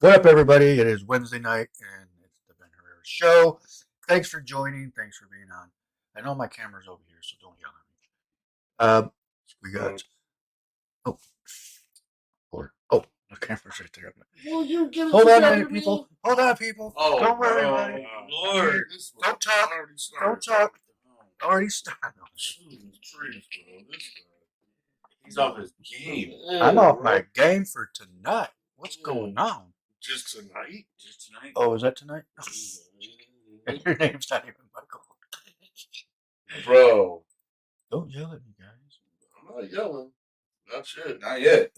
What up, everybody? It is Wednesday night, and it's the Ben Herrera Show. Thanks for joining. Thanks for being on. I know my camera's over here, so don't yell at me. We got. Oh, the camera's right there. Well, you give it Hold on a together, minute, people. man. Hold on, people. Oh, don't worry about it. Lord. Don't talk. Don't talk. Already started. He's off his game. I'm off my game for tonight. What's going on? Just tonight? Just tonight. Oh, is that tonight? Your name's not even Michael. Bro. Don't yell at me, guys. I'm not yelling. Not yet. Not yet.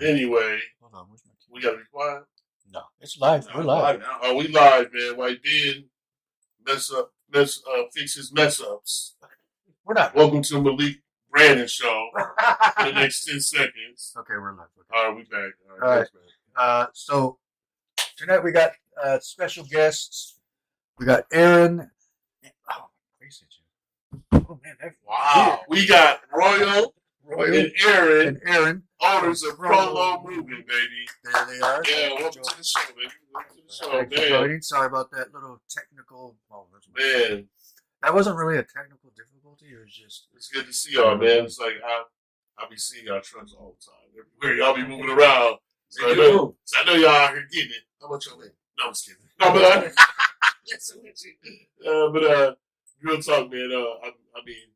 Anyway, hold on. Where's my key? We gotta be quiet. No, it's live. We're live now. Oh, we live, man. White Ben fix his mess ups. We're not. Welcome to Malik Brandon Show for the next 10 seconds. Okay, we're live. Okay. All right, we back. All right. So tonight we got special guests. We got Aaron. Oh, man, wow. We got Royal and Aaron, owners of Prolo Moving, baby. There they are. Yeah, welcome to the show, baby. Welcome to the show, Thanks for joining. Sorry about that little technical. Man. That wasn't really a technical difficulty. It was just. It's good to see y'all, man. It's like I be seeing y'all trucks all the time. Everywhere y'all be moving around. So I know y'all out here getting it. How much y'all make? No, I'm just kidding. No, but real talk, man. I mean,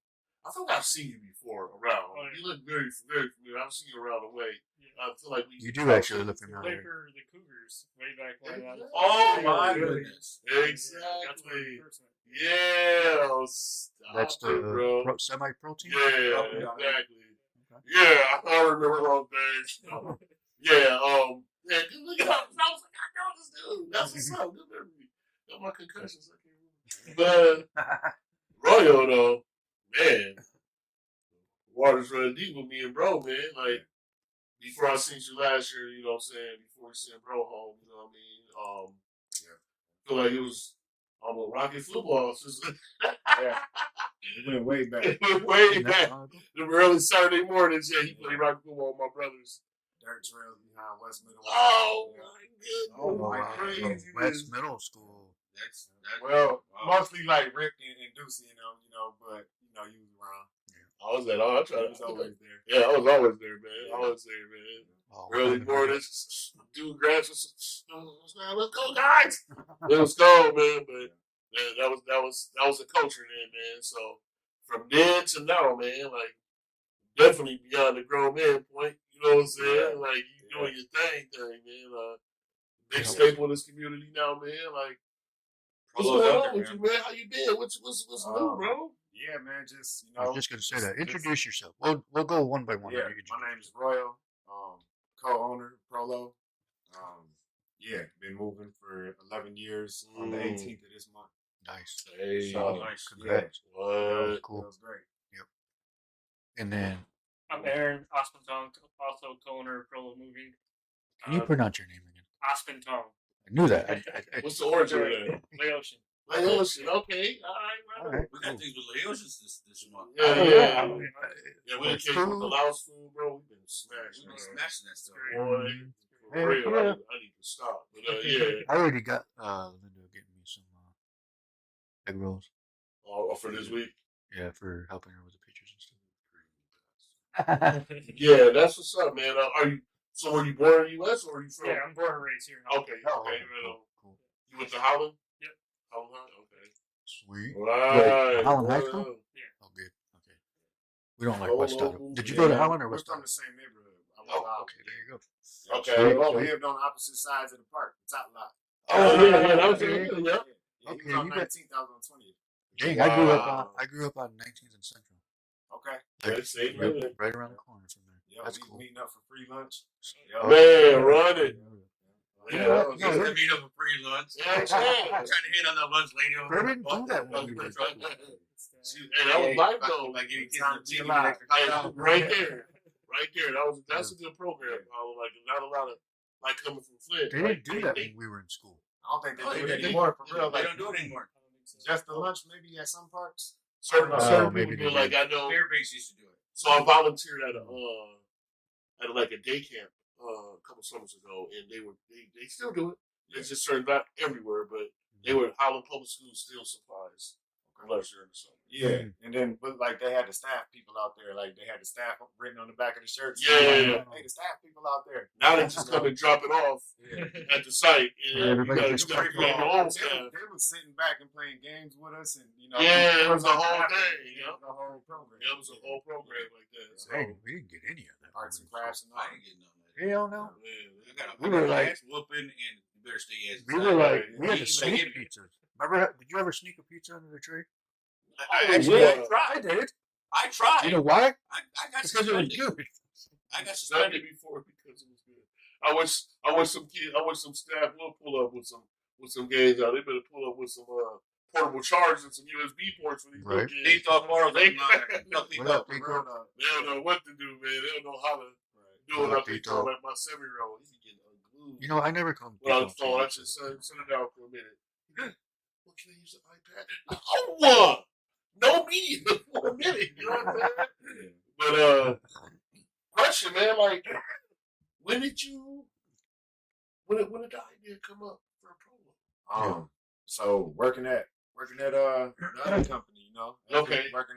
I thought I've seen you before around. You look very, very familiar. I've seen you around the way. I feel like you do actually look familiar. The Cougars way back when. Oh my goodness! Exactly. Yeah, that's the semi-pro team. Yeah, exactly. Yeah, I remember those days. Yeah, look at how I was like, I know this dude. That's what's up. Good memory. Got my concussions. But Royal though, man, water's running deep with me and bro, man. Like before I seen you last year, you know what I'm saying? Before we sent bro home, you know what I mean? I feel like it was almost Rocket football. Yeah. It went way back. It went way back. The early Saturday mornings, yeah, he played Rocket football with my brothers. Dirt trails behind West Middle. Oh my goodness! Oh my crazy! West Middle School. That's mostly like Rick and Deucey, you know, but you was around. Yeah. I was always there. Yeah, I was always there, man. Yeah. Always there, man. Early mornings, dude, grass. Let's go, guys. It was cold, man, but man, that was a culture then, man. So from then to now, man, like definitely beyond the grown man point. You know what I'm saying? Like you doing your thing, man. Big staple in this community now, man. Like what's going on with you, man? How you been? What's new, bro? Yeah, man. Just I was just gonna say that. Introduce yourself. We'll go one by one. Yeah, my name is Royal, co-owner Prolo. Been moving for 11 years on the 18th of this month. Nice. Hey, so, nice. Congrats. Yeah. What? Cool. That was great. Yep. And then I'm Aaron Ospentong, also co-owner of Prolo Moving. Can you pronounce your name again? Ospentong. I knew that. What's the origin of that? Laotian. Laotian. Okay. All right. We got things with Laotians this month. Yeah. We came with the Laos food, bro. We've been smashing. We've been smashing that stuff. Boy, for real. I need to stop. But yeah. I already got Linda getting me some egg rolls. Oh, for this week? Yeah, for helping her with the pictures and stuff. Yeah, that's what's up, man. So were you born in the U.S. or are you from? Yeah, I'm born and raised here. Okay. Cool. You went to Holland? Yep. Holland, okay. Sweet. Right. Wait, Holland High School? Yeah. Oh, good. Okay. We don't like West Holland. Did you go to Holland or West We're from Holland? the same neighborhood. Okay, there you go. Okay. We lived on opposite sides of the park, the top lot. Oh, yeah, that was good. Yeah. Okay, you was on 19th, I was on 20th. Dang, I grew up on 19th and Central. Okay. Right around the corner from there. Yeah, that's cool. Meeting up for free lunch. Man, run it. Yeah, we're meeting up for free lunch. Yeah, trying to hit on that lunch lady. We didn't do that when we were and that was life though. Like getting kids right there. Right there. That's a good program. Like not a lot of like coming from Flint. They didn't do that when we were in school. I don't think they do it anymore for real. They don't do it anymore. Just the lunch maybe at some parks. Certain people do. Like I know Fairbanks used to do it. So I volunteered at a like a day camp a couple summers ago, and they still do it. It's just certain not everywhere, but they were Howland Public Schools still supplies unless you're in the summer. Yeah, and then but like they had the staff people out there, like they had the staff written on the back of the shirts. Yeah. Hey, the staff people out there. Now they just come and drop it off at the site. And you gotta create your own staff. They were sitting back and playing games with us, and Yeah, it was a whole thing. thing. It was a whole program. It was a whole program like that. So, Hey, we didn't get any of that. Arts and crafts and all. I ain't getting none of that. Hell no. yeah, We were like- ass whooping, and you better stay ass. We were like, we had You to ain't sneak getting- pizzas. Remember? Did you ever sneak a pizza under the tree? I actually yeah. tried. did. I tried. You know why? I got Because it was suspended. good. I got Sunday suspended. before because it was good. I wish some staff will pull up with some games out. They better pull up with some portable chargers and some USB ports for these little Right. kids. They thought more of it. What up, They Pico? don't know what to do, man. They don't know how to do What it. up, I think Pico? like my 7-year-old, he be getting unglued. You know, I never come. Well, on the phone, I just send it down for a minute. What can I use an iPad? Oh, no media for a minute. You know what I'm saying? But question, man, like, when did the idea come up for a promo? So working at the other company, you know. Okay. Working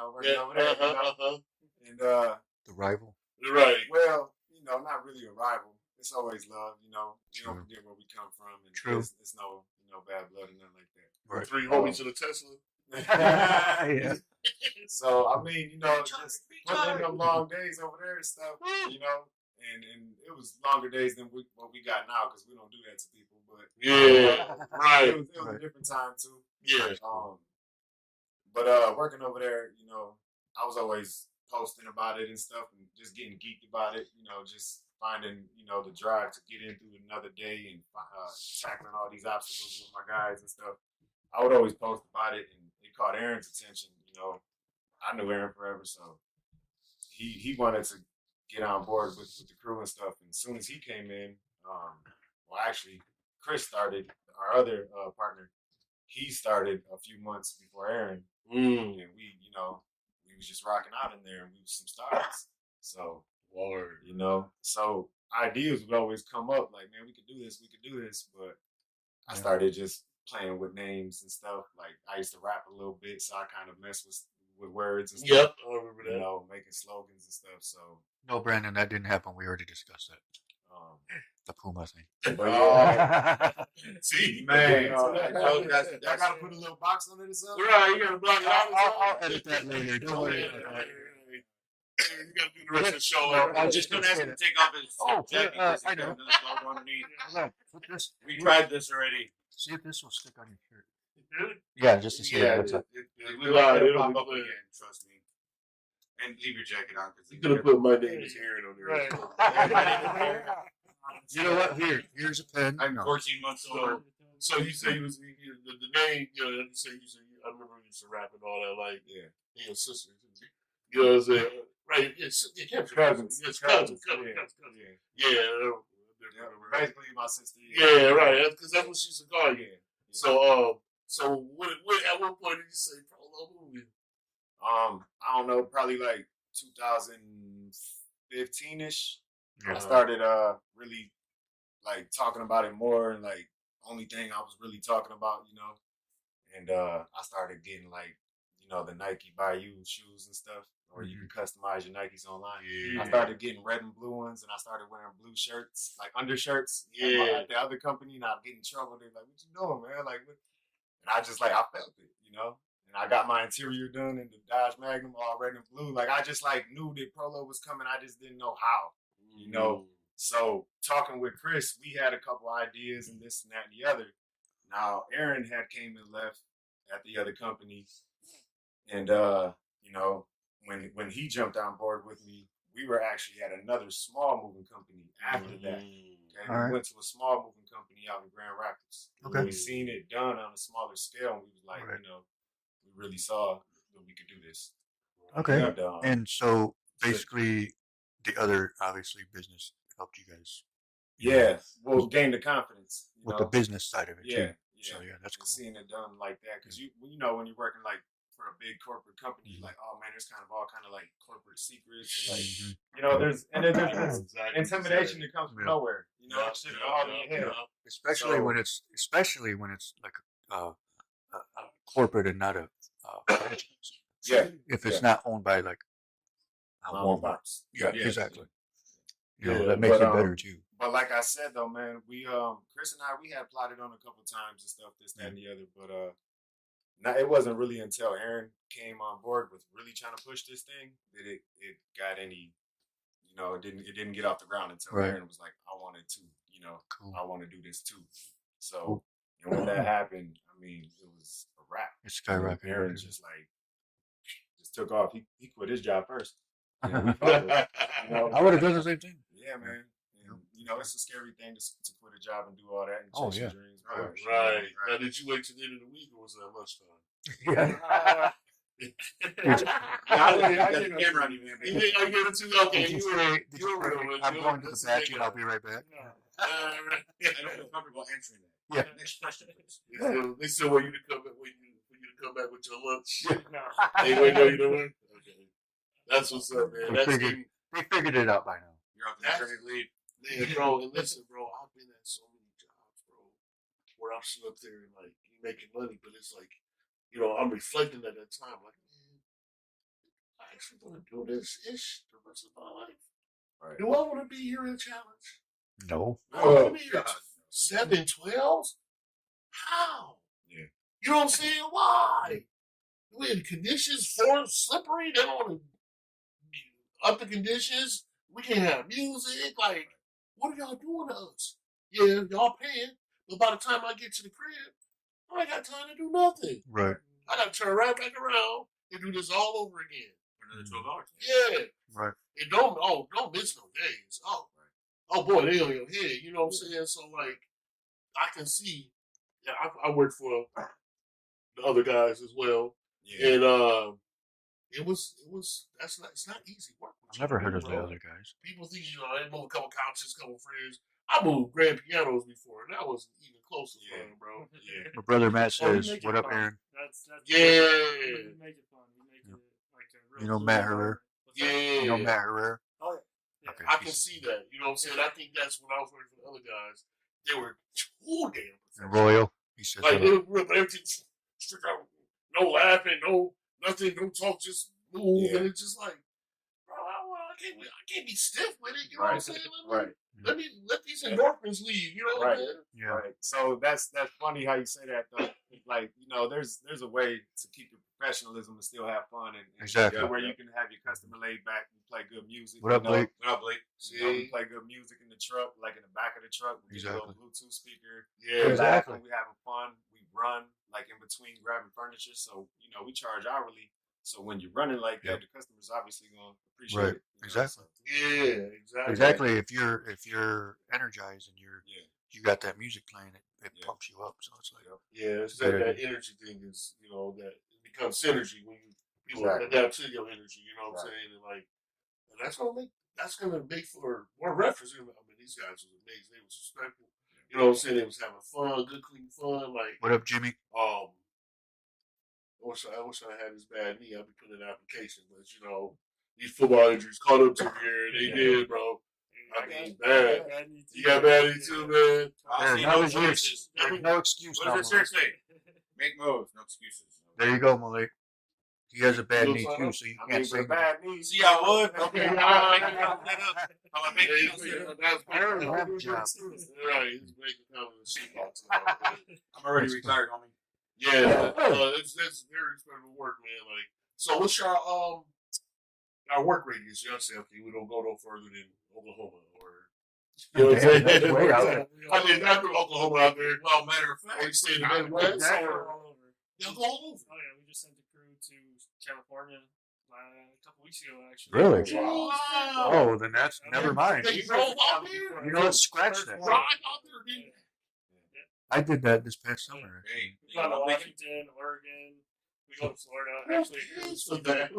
over there, you know. And The rival. Right. well, you know, not really a rival. It's always love, you know. You True. don't forget where we come from, and True. It's no bad blood or nothing like that. Right. 3 homies in a Tesla. Yeah. So I mean, you know, Recharge, just recharge. putting in them long days over there and stuff, you know, and it was longer days than what we got now because we don't do that to people. But Yeah. Right. it was a different time too. Yeah. But working over there, you know, I was always posting about it and stuff, and just getting geeked about it. You know, just finding the drive to get in through another day and tackling all these obstacles with my guys and stuff. I would always post about it, and it caught Aaron's attention. You know, I knew Aaron forever, so he wanted to get on board with the crew and stuff. And as soon as he came in, well, actually, Chris started, our other partner. He started a few months before Aaron, and we was just rocking out in there, and we was some stars. So, Lord. you know, so ideas would always come up, like, man, we could do this, but I started just playing with names and stuff. Like, I used to rap a little bit, so I kind of mess with words and stuff. Yep, I remember that. You know, making slogans and stuff. So, No, Brandon, that didn't happen. We already discussed that. The Puma thing. but yeah, See, man, So I gotta put a little box under this. Right, you gotta block it out. I'll edit that later. Don't worry Yeah, about that. you gotta do the rest of the show. No, I was just gonna ask him to take off his jacket because I he's know. got another dog underneath. Hold on. Put this. We tried this already. See if this will stick on your shirt. Really? Yeah, just to see Yeah, what it looks like. We lied. It'll pop be up clear. again, trust me. And leave your jacket on. You could have put my name as Aaron on there. Right. You know what? Here's a pen. I'm 14 months older. So you say the name, you say I remember you used to rap and all that, like, your sister. You know what I'm saying? Right, cousins. Yes, cousins. Yeah. Basically, my sister. Yeah, right. Because that's what she used to call you. Yeah. So at what point did you say Prolo movie? I don't know, probably like 2015-ish. Yeah. I started really like talking about it more, and like only thing I was really talking about, you know. And I started getting like, you know, the Nike Bayou shoes and stuff, where you can customize your Nikes online. Yeah. I started getting red and blue ones, and I started wearing blue shirts, like undershirts. Yeah. At the other company, and I'd get in trouble. They're like, "What you doing, man?" Like, what? And I just like, I felt it, you know. And I got my interior done in the Dodge Magnum, all red and blue. Like, I just like knew that Prolo was coming. I just didn't know how, you know. So talking with Chris, we had a couple ideas and this and that and the other. Now Aaron had came and left at the other company, and you know, when he jumped on board with me, we were actually at another small moving company after that. Okay, All right. we went to a small moving company out in Grand Rapids. Okay. We seen it done on a smaller scale, and we was like, Right. you know, we really saw that we could do this. Okay. And, And so basically, the other obviously business helped you guys. yeah, well, gain the confidence. You With know? the business side of it Yeah, too. yeah. So yeah, that's And cool. seeing it done like that, because you know when you're working like for a big corporate company, you're like, oh man, there's kind of all kind of like corporate secrets, and like Mhm. you know, there's That's exactly intimidation that comes from Yeah. nowhere. You know, it's just all in your head. Especially when it's like a corporate and not a franchise. Yeah, If it's yeah. not owned by like a Mom and Walmart. pops. Yeah, Yeah. exactly. You know, Yeah, that makes but, it better too. But like I said though, man, we Chris and I we had plotted on a couple times and stuff, this, that, and the other, but it wasn't really until Aaron came on board with really trying to push this thing that it got any, you know, it didn't get off the ground until Right. Aaron was like, I wanted to, you know, Cool. I want to do this too. So Cool. and when that happened, I mean, it was a wrap. It skyrocketed. Aaron just took off. He quit his job first. You know, I would have done the same thing. yeah, man. And, you know, it's a scary thing to quit a job and do all that and Oh, chase yeah. your dreams. of course. Right. Now, did you wait till the end of the week or was that lunchtime? Yeah. I got the camera on you, man. You think I get it too? Okay, Did you you were. say, did you you were say, real, I'm you going to were- the bathroom, I'll be right back? I don't feel comfortable answering that. Yeah. Next question, please. They still want you to come back for you to come back with your lunch. No. They wait, no, you know what? Okay, that's what's up, man. They That's figured- They figured it out by now. You're on the That's- maternity leave. man, bro. And listen, bro, I've been at so many jobs, bro, where I'm sitting up there and like you making money, but it's like, you know, I'm reflecting at that time, like, man, I actually want to do this ish the rest of my life. Right. Do I want to be here in challenge? No. I want to be here God. 7-12? How? Yeah. You know what I'm saying? Why? We in conditions for slippery. They don't want to up the conditions. We can't have music. Like, what are y'all doing to us? Yeah, y'all paying, but by the time I get to the crib, I ain't got time to do nothing. Right. I got to turn right back around and do this all over again. For another 12 hours. Yeah. Right. And don't miss no days. Oh boy, they on your head. You know what I'm saying? So like, I can see. Yeah, I work for the other guys as well, Yeah. and it's not easy work. I've never heard of the bro. other guys. People think they move a couple couches, couple fridges. I moved grand pianos before, and that wasn't even close to fun, bro. Yeah. My brother Matt Well, we says, make it "What up, fun. Aaron?" That's Yeah. We make it fun. We make it like a real You know cool Matt fun. Herrera? What's that? Yeah, You know Matt Herrera? Oh yeah. Okay. I can see that. You know what I'm saying? I think that's when I was working for the other guys. They were too damn And professional. Royal. He says, Like "What they up?" were everything strict out, no laughing, no nothing, no talk, just move, Yeah. and it's just like, bro, I can't be stiff with it. You know what I'm Right. saying? Right. Let these endorphins leave. You know what I'm Right. saying? Yeah. Right. So that's funny how you say that though. Like, you know, there's a way to keep your professionalism and still have fun and Exactly. where you can have your customer laid back and play good music. What up, you know? Blake? What up, Blake? You know, we play good music in the truck, like in the back of the truck. We get a little Exactly. Bluetooth speaker. Yeah, We're Exactly. laughing, we having fun. We run like in between grabbing furniture. So, you know, we charge hourly. So when you're running like that, the customer's obviously gonna appreciate Right. it. you know, Exactly. so, Yeah, exactly. Exactly. If you're energized and yeah. you got that music playing, it Yeah. pumps you up. So it's like, Yep. Yeah, it's Yeah. that energy thing is, you know, that it becomes synergy when people Exactly. adapt to your energy. You know what I'm Right. saying? And like, and that's gonna make for more reference. I mean, these guys was amazing. They was respectful. You know what I'm saying? They was having fun, good, clean fun. Like, what up, Jimmy? I wish I had this bad knee. I'd be putting in an application, but you know, these football injuries caught up to me here, and they did, bro. I mean, bad. Bad knee too. You got bad knee too, man. There, See, now no there's your- excuses. there's no excuse What now. does it say? Make moves, no excuses. There you go, Malik. He has a bad You knee know, too, so you I can't mean, say for bad news. See, I would. Okay, I'm gonna make Yeah, it. that's Aaron, bad. have a job. Right, he's making kind of a shit box. I'm already retired, homie. Yeah, it's very respectable work, man. Like, so what's our work radius? You know, say, okay, we don't go no further than Oklahoma, or you know what I'm Damn, saying? that's way out there. I mean, not from Oklahoma out there. Well, matter of Or fact, you stay in the Midwest, Exactly. or All over. y'all go all over. Oh yeah, we just sent the crew to California a couple weeks ago, actually. Really? Wow. Oh, then that's never mind. They drove out there. You know what? Scratch that. Drive out there, didn't I did that this past summer. hey, We go to Washington, Oregon. We go to Florida. they? Actually, Yes, for that.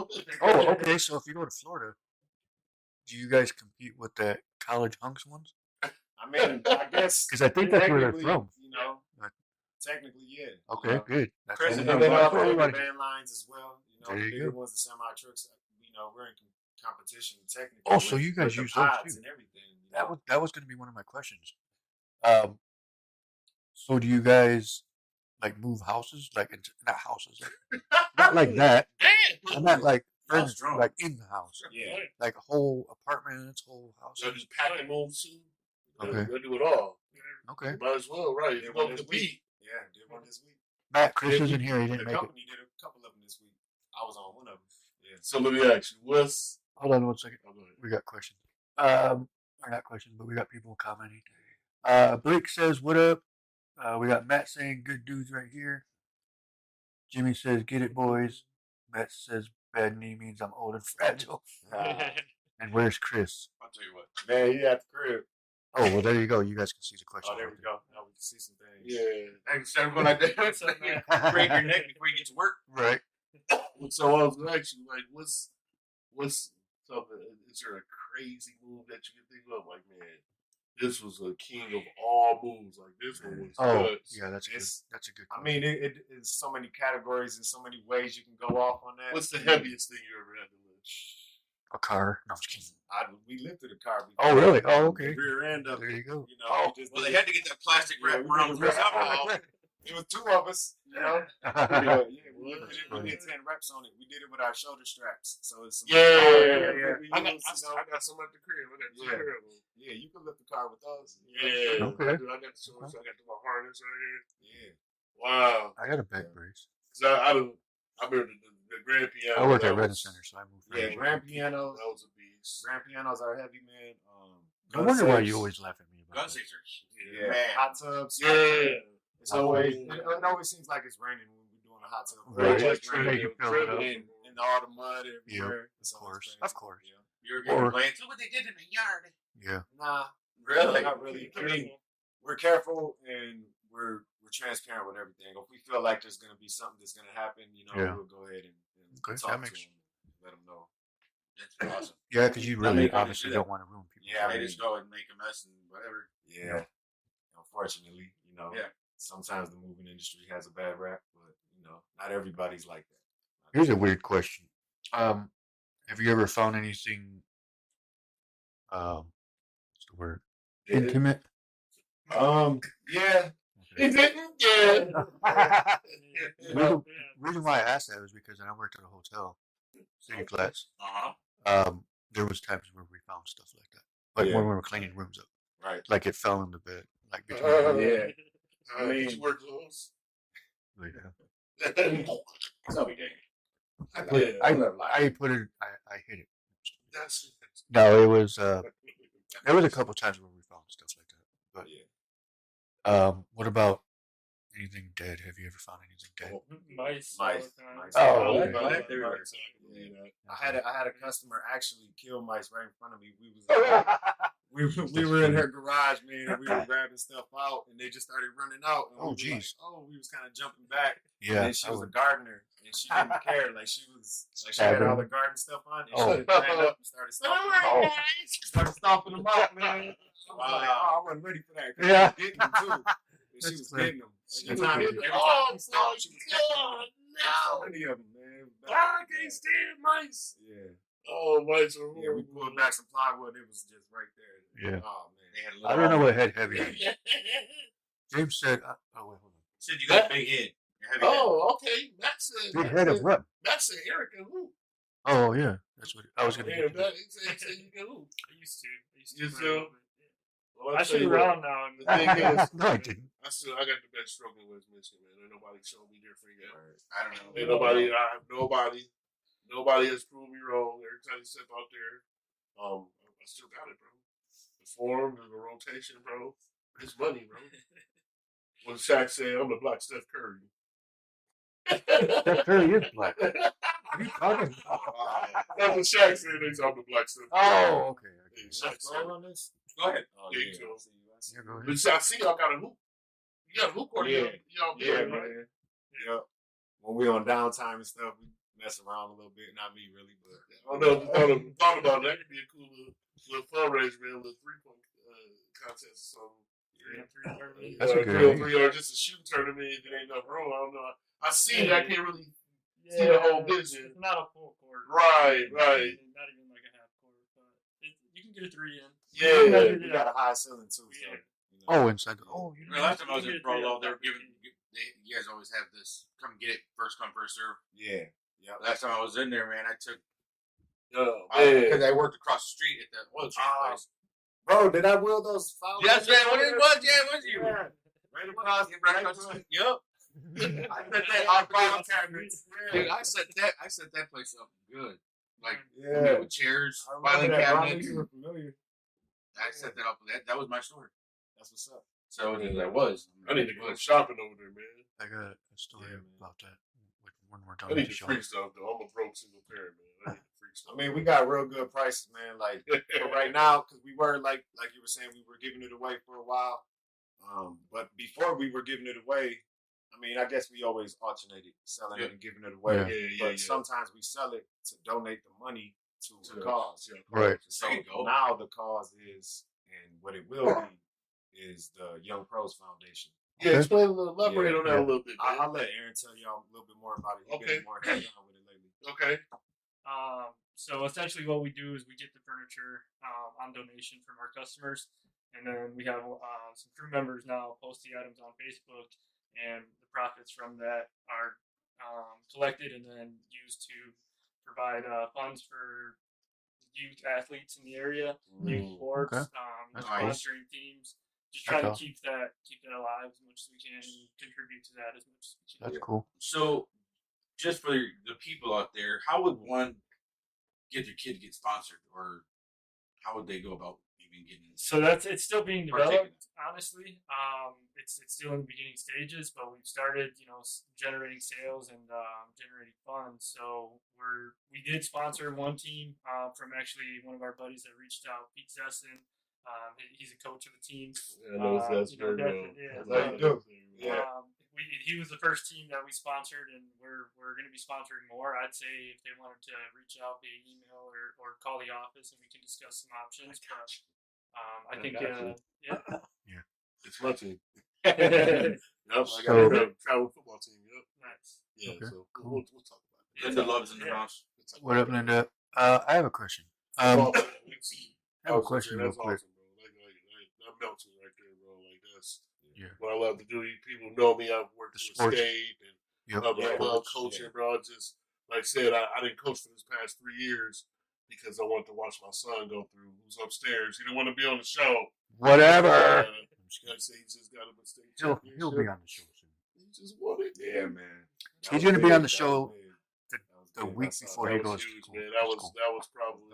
Oh, okay. So if you go to Florida, do you guys compete with the college hunks ones? I mean, I guess Because I think that's where they're technically, from. You know, technically, yeah. Okay, You know. good. That's Chris, what and we And know. then That's what also we the want to van lines as well. You know, There the you bigger go. ones, the semi trucks. You know, we're in competition technically. Oh, so with, you guys with the use those pods too. and everything. You That know? was going to be one of my questions. So do you guys like move houses, like into, not houses, like, not like that. Damn. I meant like House furniture, drone. like in the house, Yeah. like whole apartments, whole house. So just pack and move too. Okay. They do it all. Okay. You might as well, right? Did You one go this compete. week. Yeah, did one this week. Matt, Chris isn't here. He The didn't make it. company did a couple of them this week. I was on one of them. Yeah. So let me ask you, what's Hold on 1 second. oh, go ahead. We got questions. Or not questions, but we got people commenting. Blake says, "What up?" We got Matt saying, "Good dudes right here." Jimmy says, "Get it, boys." Matt says, "Bad knee means I'm old and fragile." And where's Chris? I'll tell you what. Man, he at the crib. Oh, well, there you go. You guys can see the question. Oh, there we go. Now we can see some things. Yeah. Thanks, everyone. Like that. Break your neck before you get to work. Right. So I was gonna ask you, like, what's something? Is there a crazy move that you can think of? Like, man, this was a king of all moves. Like this one was Oh, nuts. yeah, that's a good. It's- That's a good. I Question. mean, it's so many categories and so many ways you can go off on that. What's the heaviest thing you ever had to lift? A car. No, I'm just kidding. We lifted a car before. Oh, really? Oh, okay. The rear end of There you it. go. You know, Oh, we just Well, they did- had to get that plastic wrap Yeah, around the we- alcohol. It was two of us, you know. yeah. We did 10 reps on it. We did it with our shoulder straps. So it's some Yeah. we I got use, you know. I got some at the crib. I got two Yeah. crib. Yeah, you can lift the car with those. Yeah. Okay. I got the shorts. I got my harness right Yeah. here. Wow. I got a back brace. Cause I remember the grand piano. I work at that Red was- Center, so I move. Yeah, furniture. grand pianos. That was a beast. Grand pianos are heavy, man. No wonder why Gunsix. you always laugh at me about Gun that. scissors. Yeah, Man. hot tubs. Yeah. It's always it always seems like it's raining when we're doing a hot tub. Right. It's Just like to make you feel it up. and all the mud everywhere. It's Of always course. crazy. Of course. Yeah. You're Or- complaining. Look what they did in the yard. Yeah. Nah, Really? not really. I mean, we're careful and we're transparent with everything. If we feel like there's gonna be something that's gonna happen, you know, Yeah. we'll go ahead and Okay, that talk to makes- them, and let them know. That's awesome. Yeah, because you I really mean, I obviously do don't that. want to ruin people. Yeah, I They mean, just go and make a mess and whatever. Yeah. Unfortunately, you know, Yeah. sometimes the moving industry has a bad rap, but you know, not everybody's like that. Here's a weird question. Have you ever found anything? What's the word? Intimate. Yeah. It didn't. Yeah. Reason why I asked that was because when I worked at a hotel, City Flats. Uh-huh. There was times where we found stuff like that, like Yeah. when we were cleaning rooms up, Right. like it fell in the bed, like between. Yeah. I mean, you work close. Yeah. So we did. I Yeah. put it. I hit it. That's No, it was. There was a couple times where we found stuff like that. But Yeah. what about anything dead? Have you ever found anything dead? Mice. Mice. Oh, okay. What? I had a customer actually kill mice right in front of me. We were in her garage, man, and we were grabbing stuff out, and they just started running out. And Oh, we were like, geez. we was kind of jumping back. Yeah. And she I was a would- gardener, and she didn't care. Like she had all the garden stuff on, and she just ran up and started stomping them out. Started stomping them out, man. I was like, I wasn't ready for that. 'cause Yeah. she was getting them too. And she That's was clear. getting them. She Every was time, getting every them. time Oh, she stopped, she was catching them. God, So no. many of them, man. I can't stand mice. Yeah. Oh, mice are Yeah, we pulled back some plywood. It was just right there. Yeah. Oh, They had a I little- don't know what head heavy is. horrible. James said. Oh wait, hold on. Said you got a big head. You're heavy head. Oh, okay. That's it. Big head of what? That's an Erica hoop. Oh yeah, that's what I was gonna Yeah, get. to. that he said you can hoop. I used to. You for a still? little bit, yeah. Well, I I'll tell shoot you what, around now. And the thing is, No, I didn't. I got the best stroke in West Michigan, man. Ain't nobody showed me different yet. I don't know. Ain't nobody. Nobody has proved me wrong. Every time you step out there, I still got it, bro. The form, the rotation, bro. It's money, bro. When Shaq said, "I'm the black Steph Curry." Steph Curry is black. What are you talking about? That's what Shaq said. He's I'm the black Steph Curry. Oh, okay. Yeah, Shaq said. Roll on this? Go ahead. Oh, Yeah, yeah. you go. I see you. I see Yeah, you. go ahead. But I see y'all got a hoop. You got a hoop court. Yeah. Y'all Yeah, building, right? man. Yep. When we on downtime and stuff, we mess around a little bit. Not me, really, but I don't know. Thought about that. Could be a cool little fundraiser, man. A little 3-point contest or something. 3-on-3 tournament. That's a good 3-on-3 or just a shooting tournament. If there ain't no room, I don't know. I see it. I can't really see the whole vision. It's not a full court. Right. Not even like a half court, but you can get a 3 in. Yeah. You got a high ceiling too. So, Yeah. you know. Oh, inside. Oh, you I mean, last time I was in Pro Law, they were giving. You guys always have this. Come get it. First come, first serve. Yeah. Yep. Last time I was in there, man, I took. Man. Because I worked across the street at the oil change place. Bro, did I will those fouls? Yes, man. What it was? Yeah, it was you. Yeah. Right across the street. Yep. I set that on file cabinets. Dude, I set that place up good. Like with chairs, filing cabinets. You were familiar. I set that up. That was my story. That's what's up. So that was. I need to go shopping over there, man. I got a story about that when we're done I with need the to show. free stuff though. I'm a broke single parent, man. I need to free stuff. I mean, we got real good prices, man. Like for right now, because we were like you were saying, we were giving it away for a while. But before we were giving it away, I mean, I guess we always alternated selling it and giving it away. But sometimes we sell it to donate the money to the cause. Right. So now the cause is, and what it will be, is the Young Pros Foundation. Yeah, explain elaborate on that a little bit. Man. I'll let Aaron tell y'all a little bit more about it. He's been more hands-on with it lately. Okay. So essentially what we do is we get the furniture on donation from our customers, and then we have some crew members now post the items on Facebook, and the profits from that are collected and then used to provide funds for youth athletes in the area, youth sports, sponsoring teams. Just trying to keep that alive as much as we can and contribute to that as much as we can. That's cool. So, just for the people out there, how would one get their kid to get sponsored, or how would they go about even getting? So it's still being developed. Honestly, it's still in the beginning stages, but we've started, generating sales and generating funds. So we did sponsor one team from actually one of our buddies that reached out, Pete Zesson. He's a coach of the team. He was the first team that we sponsored, and we're going to be sponsoring more. I'd say if they wanted to reach out via email or call the office, and we can discuss some options. But I think, it's my team. Yep, I got a travel football team. Yep. Nice. Yeah, Okay. so we'll talk about it. Linda loves in the house. What up, Linda? I have a question. I have a question real quick. Awesome, bro. That melts me right there, bro. Like that's Yeah. what I love to do. People know me. I've worked with sports. state and I love coaching, bro. Just like I said, I didn't coach for this past 3 years because I wanted to watch my son go through. Who's upstairs? He didn't want to be on the show. Whatever. I say he just got a mistake. He'll be on the show soon. He just wanted, Yeah, man. He's going to be on the show the week before he that goes was huge, to school. man. That was probably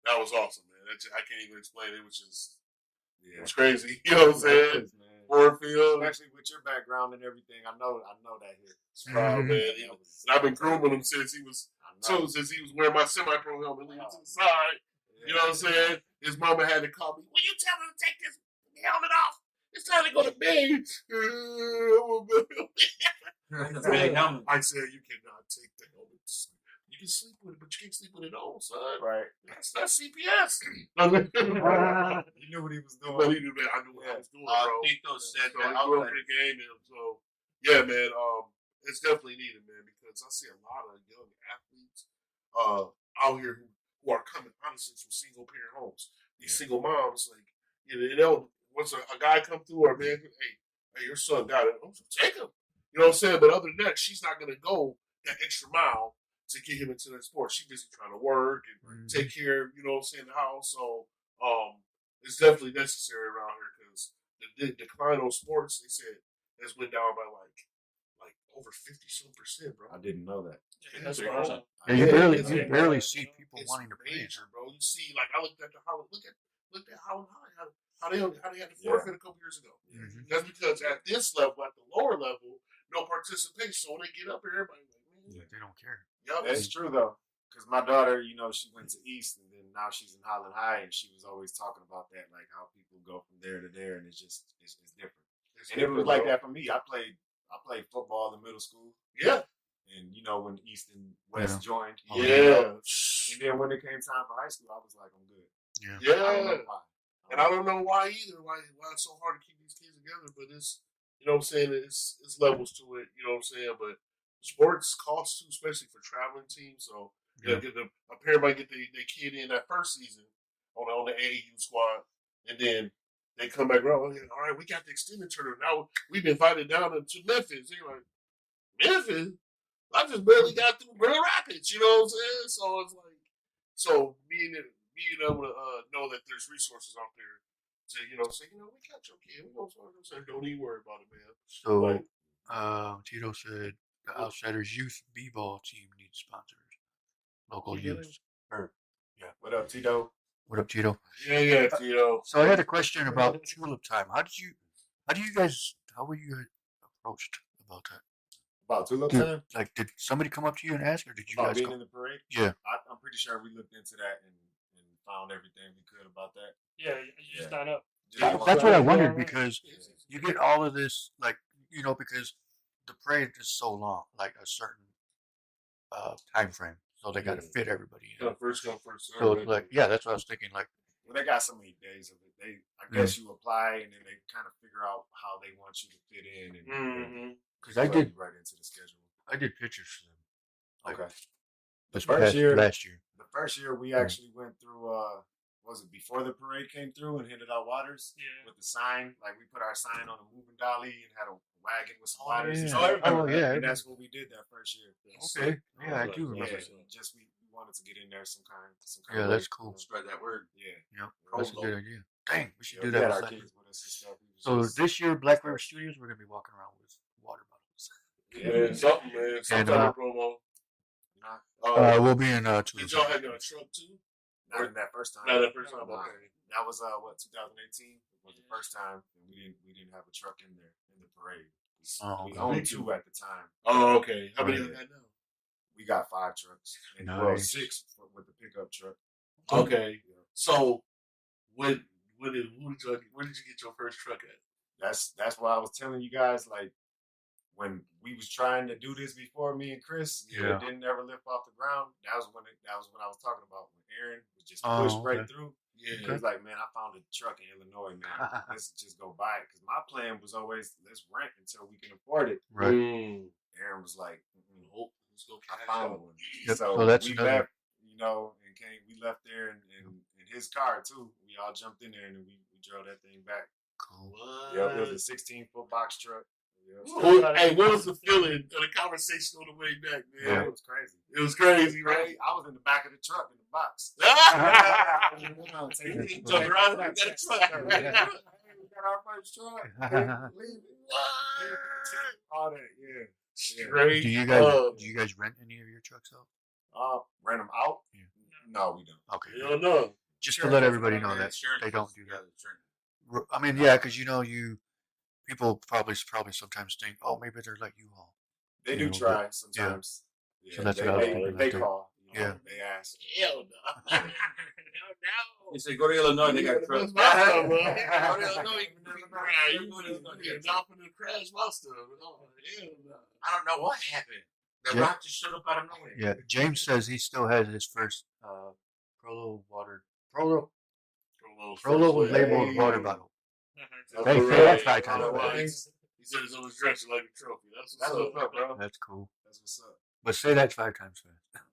that was awesome, man. I can't even explain it. It was just it was crazy. You know what I'm saying? Warfield, especially with your background and everything. I know that hit. Man. And I've been grooming him since he was wearing my semi-pro helmet leading to the side. You know what I'm saying? His mama had to call me. Will you tell him to take this helmet off? It's time to go to bed. I said, you cannot take the helmet. You can sleep with it, but you can't sleep with it on, son. Right. That's CPS. You knew what he was doing. Well, he knew that. I knew what I was doing, bro. Tito said So that. I grew up in the game, and so yeah, man. It's definitely needed, man, because I see a lot of young athletes out here who are coming honestly from single parent homes. These single moms, like once a guy come through, or man, hey, your son got it. Take him. You know what I'm saying? But other than that, she's not gonna go that extra mile to get him into that sport. She's busy trying to work and take care of, the house. So it's definitely necessary around here because the decline on sports, they said, has went down by like over 50-some%, bro. I didn't know that. Yeah, that's awesome. Yeah, you barely see people wanting to play. Major, bro. You see, like I looked at Howard High, how they had to forfeit a couple years ago. Mm-hmm. That's because at this level, at the lower level, no participation. So when they get up here, everybody's like, man, They don't care. That's true though, because my daughter, she went to East, and then now she's in Holland High, and she was always talking about that, like how people go from there to there, and it's different. And it was like that for me. I played football in middle school. Yeah. And when East and West joined. Yeah. And then when it came time for high school, I was like, I'm good. Yeah. I don't know why. And I don't know why either. Why it's so hard to keep these kids together? But it's what I'm saying. It's levels to it. You know what I'm saying? But sports costs too, especially for traveling teams. So a parent might get their kid in that first season on the AAU squad, and then they come back around. Okay, all right, we got the extended tournament. Now we've been invited down to Memphis. They're like, Memphis? I just barely got through Grand Rapids. You know what I'm saying? So it's like, being able to know that there's resources out there to say we got your kid. We don't even worry about it, man. So, Like, Tito said the Outsiders Youth B-ball team needs sponsors. Local youth. Yeah. What up, Tito? What up, Tito? Yeah, Tito. So I had a question about Tulip Time. How were you guys approached about that? About Tulip Time? Did somebody come up to you and ask, or did you about guys being come? in the parade? Yeah. I'm pretty sure we looked into that and found everything we could about that. Yeah, you just sign up. That's what I wondered, because you get all of this, because the parade is so long, like a certain time frame, so they got to fit everybody in. First come, first serve. So it's like, that's what I was thinking. Like, well, they got so many days of it. I guess you apply and then they kind of figure out how they want you to fit in, and because I did right into the schedule. I did pictures for them. Like, okay. last year. The first year we actually went through. Was it before the parade came through and handed out waters? Yeah. With the sign, like we put our sign on a moving dolly and had a wagon with some waters. Yeah. And that's what we did that first year. Okay. Yeah, I do remember. Yeah, just we wanted to get in there some kind. Yeah, that's cool. Spread that word. Yeah. That's a good idea. Dang, we should do We that. had our kids with us and stuff. So this year, Black River Studios, we're gonna be walking around with water bottles. Yeah, something, man. Some type of promo. We'll be in Did y'all have a truck too? Not in that first time. Not that first time. Okay. That was 2018 was the first time, and we didn't have a truck in there in the parade. We owned 2 at the time. Oh, okay. How many you got now? We got 5 trucks, and Nice. well, 6 with the pickup truck. Okay. So, where did you get your first truck at? That's why I was telling you guys, like, when we was trying to do this before, me and Chris, it didn't ever lift off the ground. That was what I was talking about, when Aaron was just pushed right through. Yeah, he was like, man, I found a truck in Illinois, man. Let's just go buy it. Because my plan was always, let's rent until we can afford it. Right. Aaron was like, nope, let's go. I found one. Yep. So that's we another... left, and we left there in his car too. We all jumped in there and we drove that thing back. Cool. Yeah, it was a 16-foot box truck. Hey, what was the feeling of the conversation on the way back, man? Yeah, it was crazy. It was crazy, right? I was in the back of the truck in the box. Jumping around and got a truck. We got our first truck. Leave it. All that, yeah. Straight. Do you guys rent any of your trucks out? Rent them out? Yeah. No, we don't. Okay. Hell no. Just to let everybody know that they don't do that. I mean, yeah, because people probably sometimes think, oh, maybe they're like U-Haul. They do try sometimes. Yeah. So that's what I was thinking. They call. Yeah. They ask. Hell no. Hell no. They say go to Illinois. They got trucks. Go to Illinois. You jump in the crash my stuff. Hell no. I don't know what happened. The rock just showed up out of nowhere. Yeah. James says he still has his first Prolo labeled water bottle. Hey, that's right, he said it's on his dresser like a trophy. That's what's up, bro. That's cool. That's what's up. But say that 5 times fast.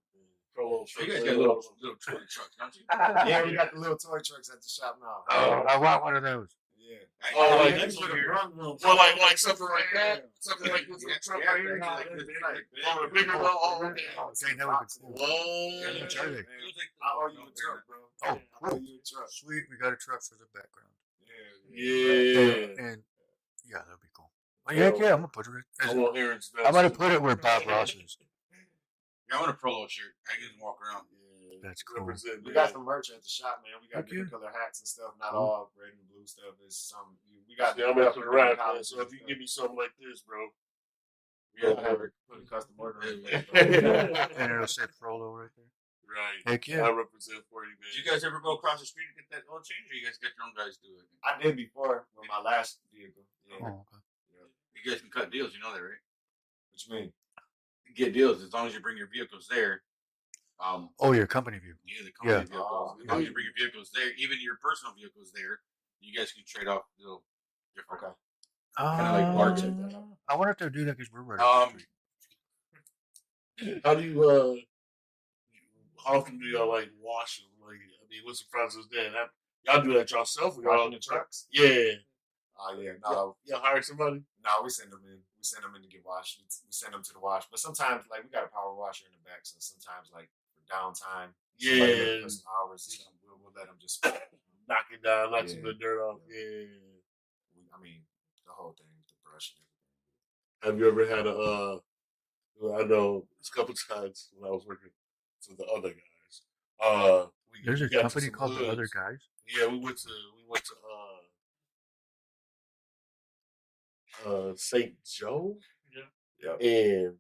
You guys got little toy trucks, don't you? Yeah, we got the little toy trucks at the shop now. Oh, I want one of those. Yeah. Oh, like that's weird. well, like something like that. Something like this little truck right here. Oh, the bigger one. Oh, okay. Dang, that would be cool. What? I owe you a truck, bro. Oh, I owe you a truck. Sweet, we got a truck for the background. Yeah. And yeah, that'd be cool. Well, heck yeah, I'm gonna put it. I'm gonna put it where Bob Ross is. I want a Prolo shirt. I can walk around. That's cool. We got some merch at the shop, man. We got different color hats and stuff. Not all red and blue stuff. It's some. We got. I'm after the rap, man. So if you give me something like this, bro, we gotta have it put a custom order in. And it'll say Prolo right there. Right. Heck yeah. I represent for you, man. Did you guys ever go across the street to get that oil change, or you guys got your own guys do it? I did before with my last vehicle. Yeah. Oh, okay. You guys can cut deals. You know that, right? What you mean? You get deals as long as you bring your vehicles there. Oh, your company vehicle. Yeah, the company Yeah. vehicles. As long as you bring your vehicles there, even your personal vehicles there, you guys can trade off a little different. Okay. Kinda like large. I wonder if they'll do that because we're right up the street. How do you how often do y'all like wash them? Like, I mean, what's the process there? Y'all do that yourself? Or y'all Washing the trucks? Yeah. Oh yeah, no, Y'all hire somebody? no, we send them in. We send them in to get washed. We send them to the wash. But sometimes, like, we got a power washer in the back, so sometimes, like, for downtime, somebody Yeah. put some hours, we'll let them just. Knock it down, knock Yeah. some good dirt off. Yeah. I mean, the whole thing, the brush and everything. Have you ever had I know it's a couple times when I was working for the other guys. There's a got to company some called The Other hoods. Guys. Yeah, we went to St. Joe. Yeah. And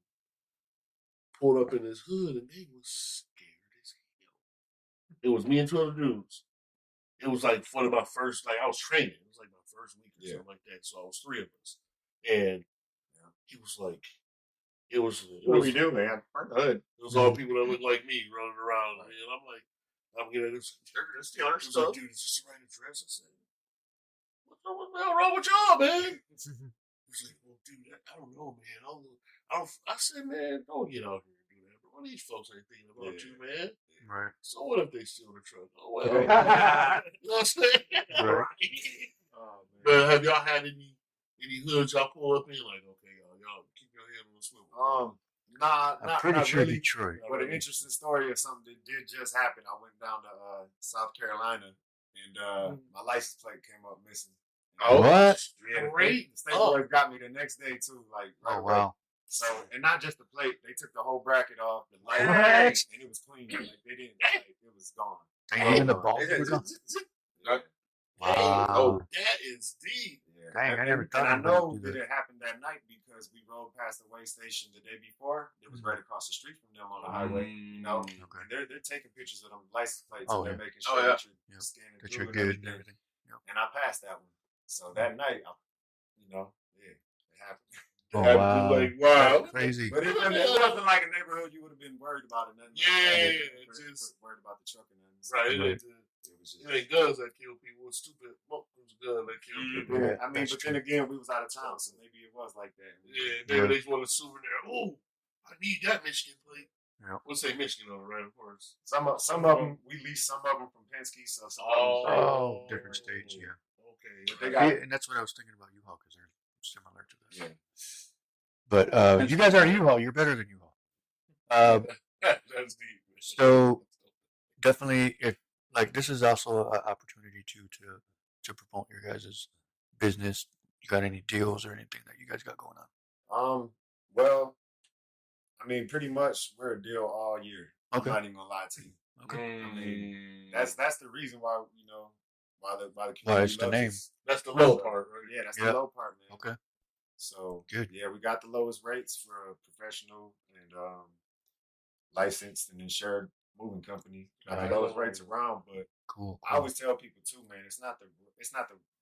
pulled up in this hood, and they was scared as hell. It was me and two other dudes. It was like one of my first, like I was training. It was like my first week or something like that. So I was three of us, and he was like, it was. What do we do, man? We're good. It was all people that looked like me running around, and I'm like, I'm getting this. They're gonna steal our stuff. Like, dude, is this the right address? I said, what the hell wrong with y'all, man? He's like, well, dude, I don't know, man. I said, man, don't get out here and do that. But one of these folks ain't thinking about you, man. Right. So what if they steal the truck? Oh, well. You know what I'm saying? Right. Oh, man. But have y'all had any hoods y'all pull up in? Like, okay, y'all keep your head on the swivel. I'm pretty not sure really. Detroit. But an interesting story of something that did just happen. I went down to South Carolina, and my license plate came up missing. Oh, What? Yeah, great. the state boys got me the next day too. Like, right Oh, away. wow. So, and not just the plate, they took the whole bracket off, the light, What? and it was clean. Like, they didn't, like, it was gone. Dang, even the balls were gone. Wow. That is deep. Yeah. Dang, I never thought And I anybody know would do that that. it happened that night because we rode past the way station the day before. It was right across the street from them on the highway. You know, Okay. and they're taking pictures of them license plates Oh, and they're yeah. making sure that you're scanning That through you're and good and everything. everything. Yep. And I passed that one. So that night, it happened. Oh, Have to wow. be like, wow. That's crazy. But it wasn't like a neighborhood you would have been worried about or nothing. Yeah, just worried about the truck and nothing. So Right. Right. It ain't guns that kill people. It's stupid. It was guns that kill people. Yeah, I mean, that's but then again, we was out of town, so maybe it was like that. Yeah, maybe they just want a souvenir. Oh, I need that Michigan plate. Yep. We'll say Michigan on it, right? Of course. Some of them we leased some of them from Penske, so some of them. Oh, different states, yeah. Okay. But they got Yeah, and that's what I was thinking about U-Haul because they're similar to this. Yeah. But you guys are U-Haul. You're better than U-Haul. That's deep. Man. So definitely, if like this is also an opportunity to promote your guys' business. You got any deals or anything that you guys got going on? Well, I mean, pretty much we're a deal all year. Okay. I'm not even gonna lie to you. Okay. I mean, that's the reason why why the community Well, it's the loves name. us. That's the low part, right? Yeah, that's Yeah. the low part, man. Okay. So Good. yeah, we got the lowest rates for a professional and licensed and insured moving company. Got Right. the lowest rates around, but Cool. I always tell people too, man, it's not the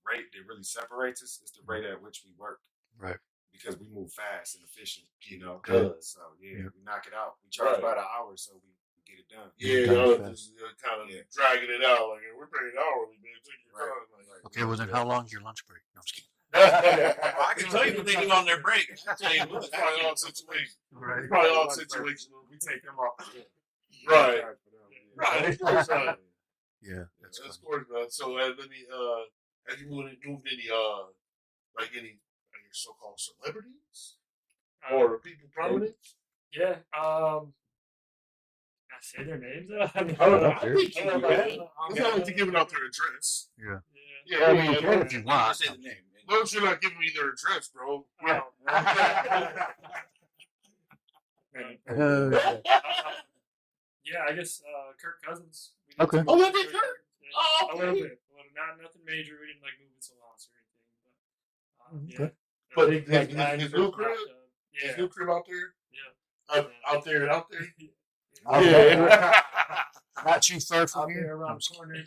rate that really separates us, it's the rate at which we work. Right. Because we move fast and efficient, Good. So yeah, Yeah. we knock it out. We charge Right. by the hour, so we get it done. Yeah, Done y'all fast. just kind of dragging it out. Like, we're paying hourly, man. Take your Right. time. Like, Okay. Well, then how long's your lunch break? No, I'm just kidding. Well, I can tell you what they do on their break. I can tell you It's what. probably all situational. Right. It's probably all situational. We take them off. Right. Charge for them, yeah. Right. Of course not. Yeah. That's Of funny. course not. So, have you moved any, so-called celebrities or people prominent? Yeah. Can I say their names? I mean, I don't know. Up there. I think you Okay. can. It's not like you're giving out their address. Yeah. Yeah, Well, you can if you want. Just say the name. As long as you're not giving me their address, bro. Yeah, I guess Kirk Cousins. We did Okay. some Oh, that research. did Kirk? Yeah, Oh, a little okay. bit. Well, nothing major. We didn't like moving salons or anything, but Okay. But big, his big guy new for hot crib? tub. His Yeah, new crib out there? yeah. Out there and out there? Yeah. Not too far Out from there here. around the corner. Hey,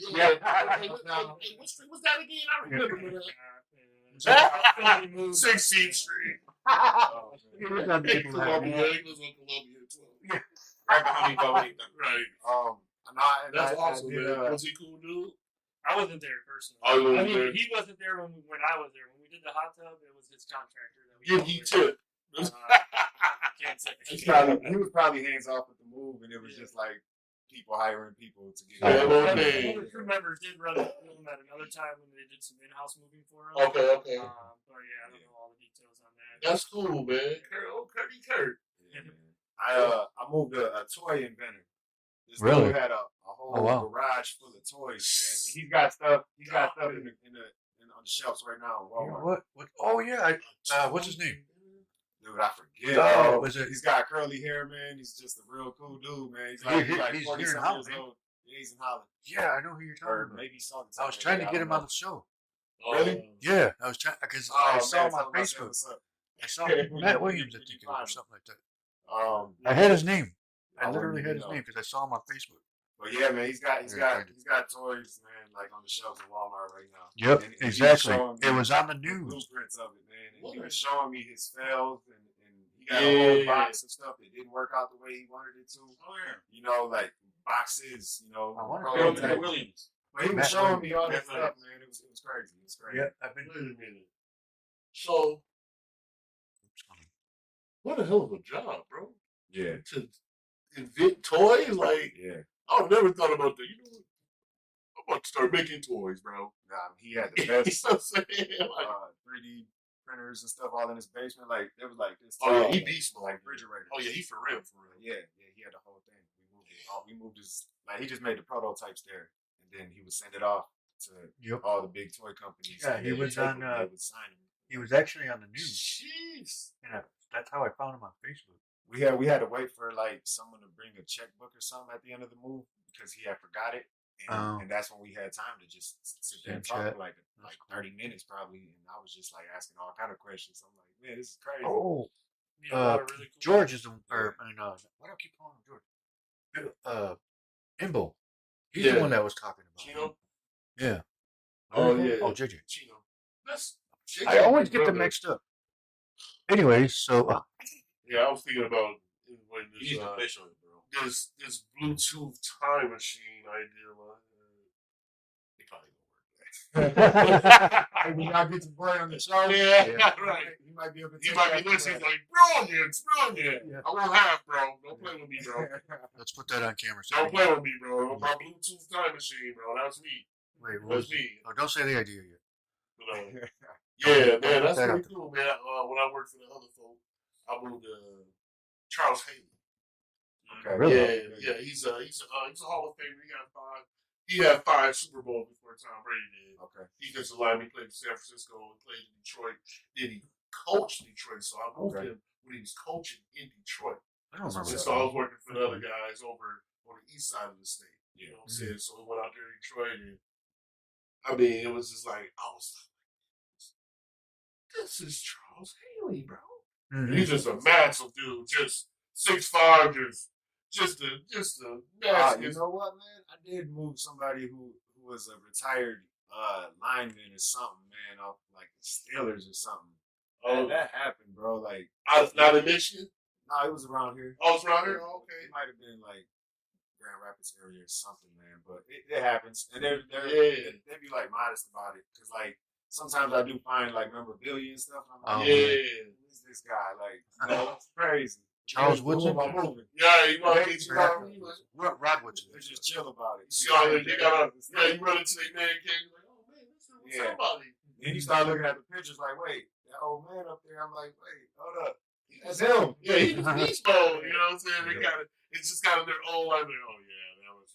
what street was that again? I remember Yeah. that. Moved 16th Street. Oh, Columbia. He lives on Columbia as well. Right behind me, Bubba. Right. That's awesome, man. Was he cool, dude? I wasn't there personally. Oh, you I wasn't mean, there? he wasn't there when I was there. When we did the hot tub, it was his contractor. That we Did called he there. tip? Can't say. He was probably hands off with the move, and it was just like people hiring people to get. Yeah, One well, of hey. the crew members did run the film at another time when they did some in-house moving for him. Okay. But yeah, I don't know all the details on that. That's cool, man. Kurt. Yeah, man. I moved a toy inventor. This Really? dude had a whole garage full of toys, man. And he's got stuff. He's got stuff on the shelves right now in Walmart. What? Oh yeah. What's his name? Dude, I forget. Oh, was it? He's got curly hair, man. He's just a real cool dude, man. He's like, He's 40 here in years Holland. old. Yeah, he's in Holland. Yeah, I know who you're Or talking about. maybe something. I was trying to get him on the show. Really? Yeah, I was trying because I saw him on man, Facebook. what's up? I saw Matt Williams, I think, or something like that. I I had his name. I I literally wouldn't had his know. name because I saw him on Facebook. But yeah, man, he's got Yeah, toys, man, like on the shelves in Walmart right now. Yep, And he was exactly. showing me It was on the the news. blueprints of it, man. And he What? was showing me his fails, and he got a whole Yeah. box of stuff that didn't work out the way he wanted it to. Oh, yeah. You know, like boxes, I wonder if prototypes. Matt Williams. But he was Matt showing me all that Matt stuff, man. It was crazy. It was crazy. Yeah, I've been. Wait a minute. So, what the hell of a job, bro? Yeah, To invent toys? Like, yeah. I've never thought about that. You know what? I'm about to start making toys, bro. He had the You know best what I'm saying? Like, 3D printers and stuff all in his basement. Like there was like this. oh, yeah, tall, he beast mode. like refrigerator. Oh, yeah, he for real, for real. Yeah, he had the whole thing. We moved his like he just made the prototypes there, and then he would send it off to Yep. all the big toy companies. Yeah, and he they would was take on, them, they would sign them. He was actually on the news, Jeez. and that's how I found him on Facebook. We had to wait for like someone to bring a checkbook or something at the end of the move because he had forgot it, and that's when we had time to just sit there and talk Chat. for like 30 minutes probably, and I was just like asking all kind of questions. I'm like, man, this is crazy. Oh, You know, a lot of really cool George is the or I mean, why do I keep calling him George? Imbo. He's Yeah. the one that was talking about. Chino? Yeah. Oh, yeah. Oh, JJ. Chino. That's. I always get them brother. mixed up. Anyways, so Yeah, I was thinking about when You need this, to official it, bro. this Bluetooth time machine idea. It probably won't work. Hey, when y'all get to Bray on the show, Yeah, right. He might be able to. He might be listening like, brilliant. Yeah. I won't have, bro. Don't play with me, bro. let's put that on camera. So Don't play with me, bro. My Bluetooth time machine, bro. That's me. wait, what That's was it? me. Oh, don't say the idea yet. But, yeah, man, that's that pretty out cool, man. When I worked for the other folk, I moved to Charles Haley. Okay. Really? Yeah. He's a Hall of Famer. He had 5 Super Bowls before Tom Brady did. Okay. Defensive lineman, played for San Francisco, and played in Detroit. Then he coached Detroit, so I moved him when he was coaching in Detroit. I don't remember. So I was working for the other guys over on the east side of the state. You know what I'm saying? So we went out there to Detroit, and I mean, it was just like, I was like, this is Charles Haley, bro. Mhm. He's just a massive dude, just 6'5", just a You massive. know what, man? I did move somebody who was a retired lineman or something, man, off like the Steelers or something. That happened, bro. Like, Not in Michigan. no, it was around here. Oh, it's around here. Oh, okay. It might have been like Grand Rapids area or something, man. But it happens, and they be like modest about it, because like sometimes I do find like memorabilia and stuff. And I'm like, who's this guy? Like, it's crazy. Charles Just Woodson? move, I'm moving. Yeah, you want to get Rod Woodson. They're just chill about it. you run into their man cave, you're like, oh man, this is somebody. Then you start looking at the pictures like, wait, that old man up there. I'm like, wait, hold up. That's him. Yeah, he was beast mode, you know what I'm saying? They got it. It's just kind of their own life. Like, oh yeah, that was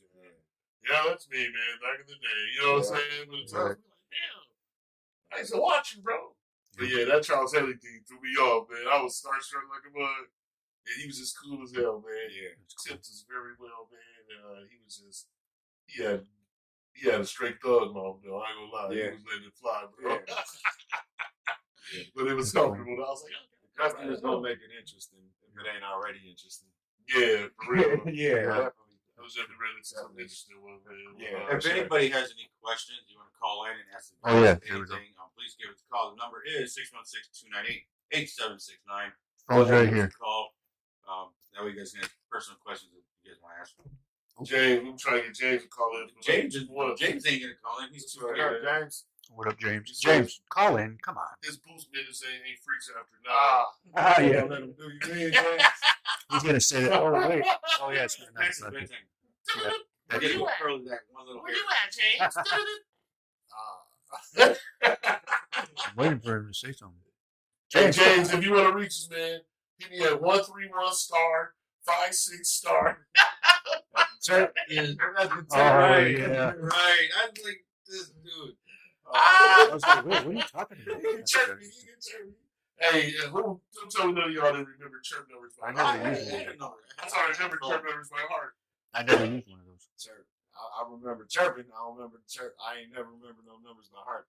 yeah, that's me, man, back in the day. You know what I'm saying? But it's like, damn, I used to watch him, bro. But yeah, that Charles Haley thing threw me off, man. I was starstruck like a mug. And he was just cool as hell, man. Yeah, tipped us very well, man. He was just, he had a straight thug mouth, though. I ain't gonna lie. He was letting it fly, bro. But it was comfortable. I was like, the customers gonna make it interesting if it ain't already interesting. yeah, for real. Definitely. I was definitely ready to see something interesting one, man. If anybody has any questions, you want to call in and ask anything, please give us a call. The number is 616-298-8769. Phone's right here. Call. That way you guys can have personal questions if you guys want to ask. James, I'm trying to get James to call in. James ain't gonna call in. He's too early. James. What up, James? James, call in. Come on. His boost minutes ain't freaks after 9. Yeah. Let him do you mean, James? He's gonna say that. Oh wait. Oh yeah, it's not That's nice. the bad thing. Yeah. Where you at? Early that one little Where hair. you at, James? I'm waiting for him to say something. Hey, James, if you want to reach us, man, hit me at 131 star 56 star. Sir. Right. Right. Yeah. Right. I was like, this dude. I was like, wait, what are you talking about? You can chirp me. Hey, who told none of y'all didn't remember chirp numbers by I heart? never used one. That's how I remember chirp numbers by heart. I never used one of those. Chirp. I remember chirping. I don't remember chirp. I ain't never remember no numbers by heart.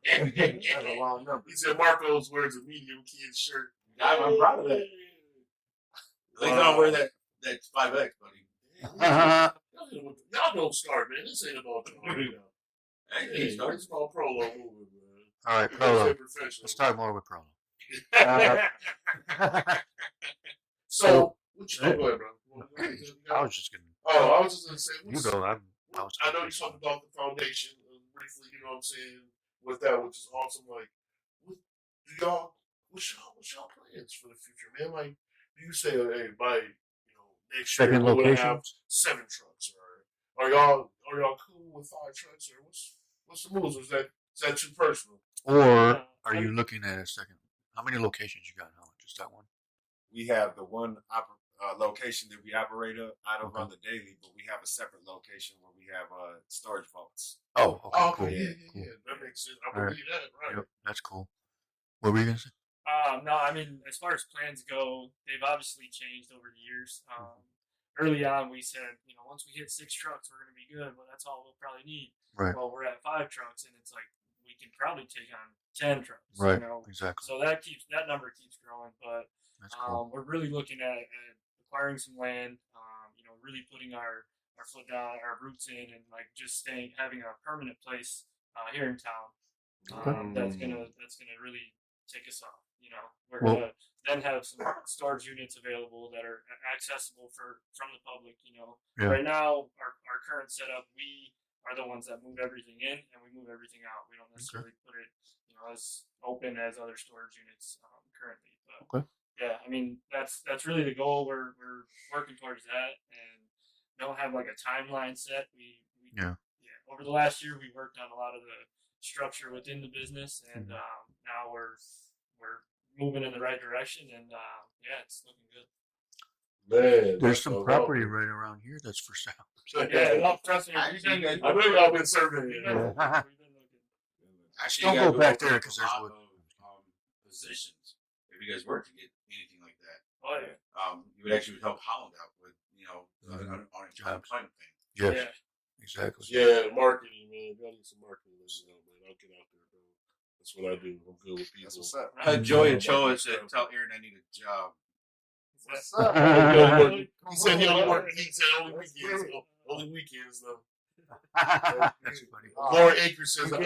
That's a long number. He said Marcos wears a medium kid shirt. I'm proud of that. At least I don't wear that 5X, buddy. Y'all don't start, man. This ain't about you. Hey, Hey, he started. it's about Prolo moving, man. All right, Prolo. Let's talk more with Prolo. So, what you go ahead, bro? I was just gonna. Oh, I was just gonna say. You go. I know you talked about the foundation briefly. You know what I'm saying with that, which is awesome. Like, what's y'all plans for the future, man? Like, do you say, hey, by next year Second we're gonna location? have 7 trucks, or are y'all cool with 5 trucks, or what's the moves? Is that too personal? Or are you looking at a second? How many locations you got now? Just that one? We have the one location that we operate out of on the daily, but we have a separate location where we have storage vaults. Oh, okay, Oh, cool. yeah, Cool. that makes sense. I believe that, right? Yep, that's cool. What were you gonna say? No, I mean, as far as plans go, they've obviously changed over the years. Early on, we said, once we hit 6 trucks, we're going to be good. Well, that's all we'll probably need. Right. Well, we're at 5 trucks, and it's like we can probably take on 10 trucks. Right. Exactly. So that number keeps growing. But that's cool. we're really looking at acquiring some land. Really putting our foot down, our roots in, and like just having a permanent place here in town. That's gonna really take us off. We're gonna then have some storage units available that are accessible from the public. Yeah. Right now our current setup, we are the ones that move everything in and we move everything out. We don't necessarily put it as open as other storage units currently. But yeah, I mean that's really the goal. We're working towards that and don't have like a timeline set. We over the last year we worked on a lot of the structure within the business, and now we're moving in the right direction, and it's looking good. Man, there's some property right around here that's for sale. Yeah, trust me. I know y'all been surveying. Actually, Don't go back there because there's wood. Positions. If you guys were to get anything like that, Oh yeah. You would actually help Holland out with unemployment thing. Yes. Exactly. Yeah, marketing, man. Y'all need some marketing. Man. I'll get out there, bro. That's what I do. I'm good with people. That's what's up. Joey Ochoa said, "Tell Aaron I need a job." What's up? He said he only work. He said only weekends. Only weekends though. That's funny. Lauren Akers says, I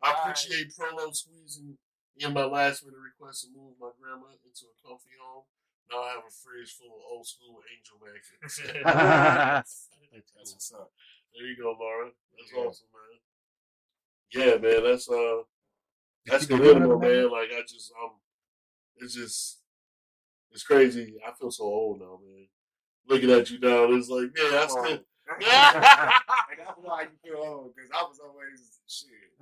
appreciate Prolo squeezing in my last minute request to move my grandma into a comfy home. Now I have a fridge full of old school Angel magnets. That's what's up. There you go, Laura. That's awesome, man. Yeah, man. That's the minimum, man. Like it's crazy. I feel so old now, man. Looking at you now, it's like, man, that's good. That's why you feel old, because I was always shit.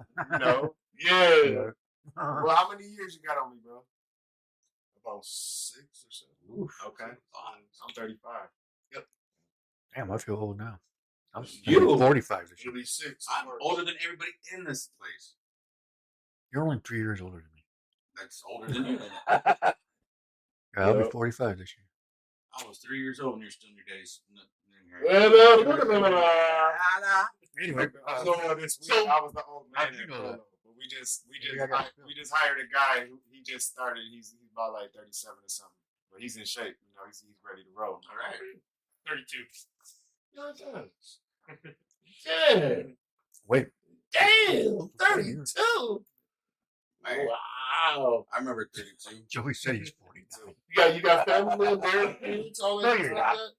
Yeah. Well, how many years you got on me, bro? About 6 or 7. Oof. Okay. I'm 35. Yep. Damn, I feel old now. I'm You 45 this year. You'll be 6. I'm older than everybody in this place. You're only 3 years older than me. That's older than you. Yeah, I'll be 45 this year. I was 3 years old and you're still in your days. Anyway, This week I was the old man. But we just hired a guy who he just started. He's about like 37 or something. But he's in shape. He's ready to roll. All right. 32. Yeah. wait. Damn. 32. Man. Wow. Wow. I remember 32. Joey said he's 49. You got family man, married, kids, all that No, stuff you're like not. that?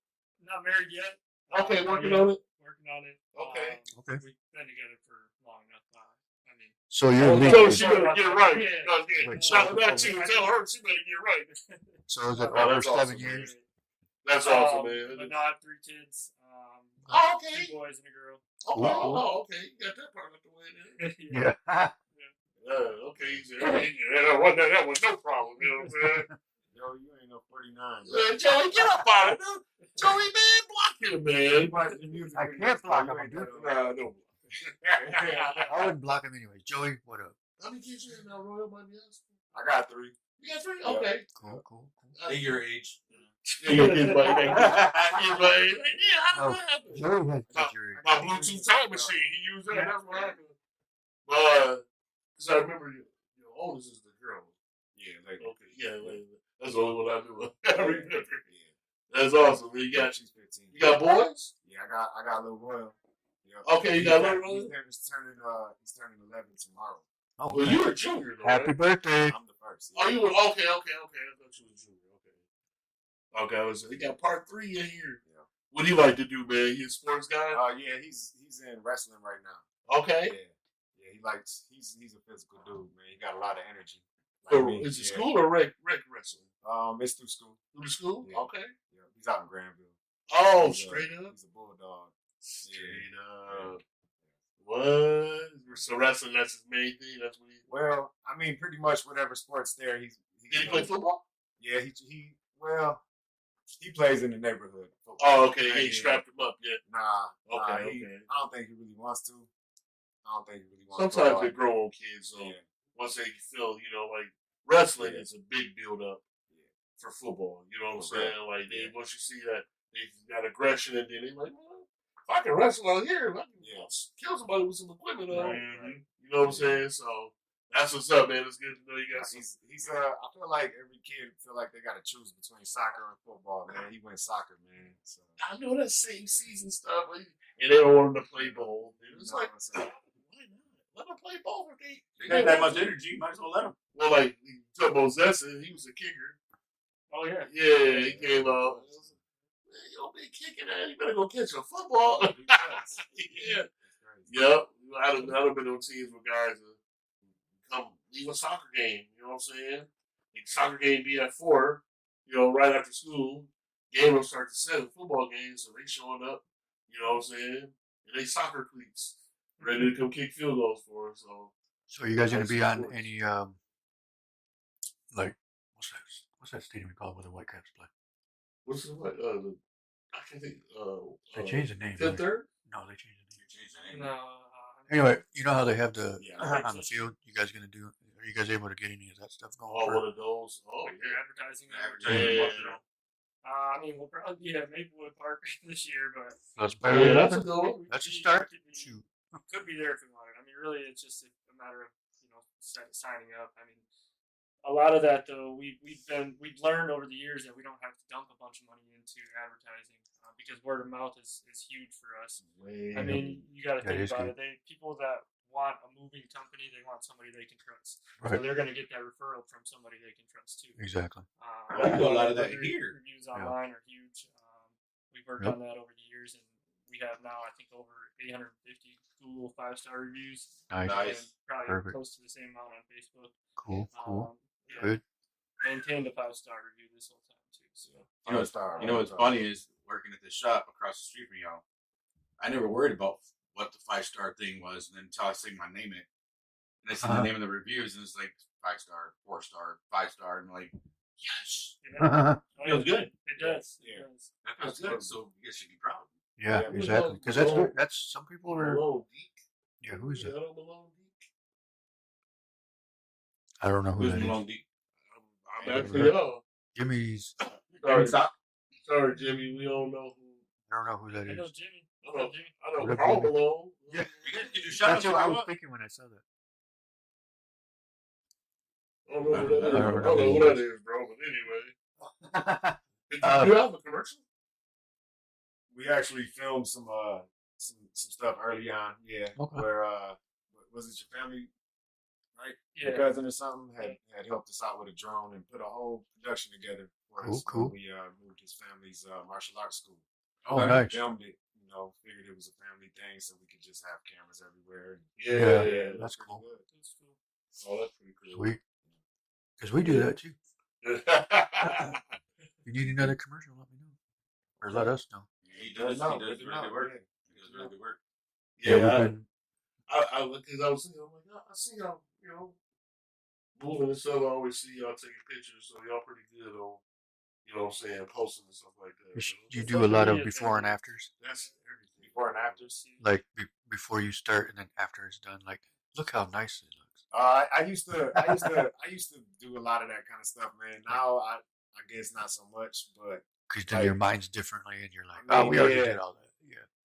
Not married yet. Okay, working on it. Working on it. Okay. Okay. We've been together for long enough. I mean, So you're So legal. she better get right. Yeah. No, yeah. Wait, Shout out to you. Tell her she better get right. So is it Oh, over that's 7 awesome, years? That's awesome, man. But now I have 3 kids. Oh, okay. 2 boys and a girl. Okay. Oh, okay. You got that part out the way then. Yeah. Okay. That was no problem. You know what I'm saying? Yo, you ain't no 49. Joey, get up out of there. Joey, man, block him, man. I can't block him. I'm doing Nah, no. I wouldn't block him anyways. Joey, what up? How many kids you have now, Royal? Might be asking. I got 3. You got 3? Yeah. Okay. Cool. At your age. Yeah, your kids might be. Yeah, how Oh, did that happen? Joey has injury. My Bluetooth time machine. He used that. That's what happened. Because I remember your oldest is the girl. Yeah, like, Okay, yeah, that's the only one I knew. I remember. That's awesome. Man. You got she's 15. You got boys? Yeah, I got little Royal. Yeah. Okay, you got little Royal. He's turning 11 tomorrow. Oh, Well, you were junior though. happy Right? birthday. I'm the first. Oh, you were okay. I thought you were junior. Okay, he got part 3 in here. Yeah. What do you like to do, man? You a sports guy? Yeah, he's in wrestling right now. Okay. Yeah, he's a physical dude, man. He got a lot of energy. So, is it school or rec wrestling? It's through school. Through the school? Yeah. Okay. Yeah, he's out in Granville. Oh, straight up? He's a bulldog. Straight up. What? So wrestling, that's his main thing? That's what he... Well, I mean, pretty much whatever sport's there, he's Did he play football? Yeah, he plays in the neighborhood. Football. Oh, okay. He ain't strapped him up yet. Nah. Okay. I don't think he really wants to. Sometimes they grow on kids, so once they feel, like wrestling is a big build up for football. You know what I'm saying? Like once you see that they've got aggression, and then they're like, well, if I can wrestle out here, I can kill somebody with some equipment on. Right. You know what I'm saying? So that's what's up, man. It's good to know you got some. He's I feel like every kid feel like they got to choose between soccer and football, man. He went soccer, man. So I know that same season stuff, and they don't want him to play both. It's like, why not? Let him play both. They got that much energy. Might as well let him. Well, like you talk about Zesson, he was a kicker. Oh yeah. Yeah, he came out. Man, you don't be kicking that. You better go catch a football. Yeah. Yep. I'd have been on teams with guys that come leave a soccer game. You know what I'm saying? The soccer game be at 4. Right after school. Game will start to 7. Football game, so they showing up. You know what I'm saying? And they soccer cleats, ready to come kick field goals for us. So you guys gonna be on any like what's that stadium called where the Whitecaps play? What's the what? I can't think. They changed the name. Fifth Third? No, they changed the name. No. Anyway, you know how they have the Yeah. on the field. You guys gonna do? Are you guys able to get any of that stuff going? Oh, for- one of those. Oh, Like their advertising. Yeah. I mean, we'll probably be at Maplewood Park this year, but That's better than that's a nothing. good one. That's a start. Shoot. could be there if we wanted. I mean, really, it's just a matter of signing up. I mean, a lot of that though, we've learned over the years that we don't have to dump a bunch of money into advertising because word of mouth is huge for us. I mean, you got to That think is about good. it. People that want a moving company, they want somebody they can trust. So Right. they're going to get that referral from somebody they can trust too. Exactly. We do a lot of that Reviews here. online are huge. We've worked on that over the years, and we have now I think over 850 Google 5-star reviews. Nice. And probably Perfect. close to the same amount on Facebook. Cool. Yeah, Good. maintained a 5-star review this whole time too. So You know what's funny is working at the shop across the street from y'all. I never worried about what the 5-star thing was, and then until I see my name it, and I see the name of the reviews, and it's like 5-star, 4-star, 5-star, and I'm like, yes, feels good. It does. Yeah. It does. That feels good. So you guys should be proud. Yeah, Yeah, exactly. Because that's good. That's some people are. Malone Deke. Yeah, who is it? Malone Deke. I don't know who Who's that is. Malone Deep? I'm actually Jimmy's. Sorry, Jimmy. We don't know who. I don't know who that I know is. Jimmy. I know. Jimmy. I know Look Carl at me. Malone. Yeah. You guys can do shout That's outs. what I was thinking when I saw that. I don't know who that is. I I don't don't know know who who that that is, bro. But anyway, did Uh, you have a commercial? We actually filmed some stuff early on. Yeah. Okay. Where was it your family right? Yeah. My cousin or something had helped us out with a drone and put a whole production together for us Cool. when we moved his family's martial arts school. Oh, We nice. filmed it, figured it was a family thing, so we could just have cameras everywhere. Yeah, that's cool. Good. That's cool. Oh, that's pretty cool. Sweet. Because we do that too. If you need another commercial, let me know. Or let us know. He does really good work. He does really good work. Yeah, we've I been. because I was thinking, I'm like, I see y'all, moving and stuff. I always see y'all taking pictures, so y'all pretty good on, what I'm saying, posting and stuff like that. You do a lot of before and afters. That's everything. Before and afters. Like before you start and then after it's done. Like, look how nice it looks. I used to do a lot of that kind of stuff, man. Now I guess not so much, but because then your mind's differently, and you're like, I mean, we already did all that.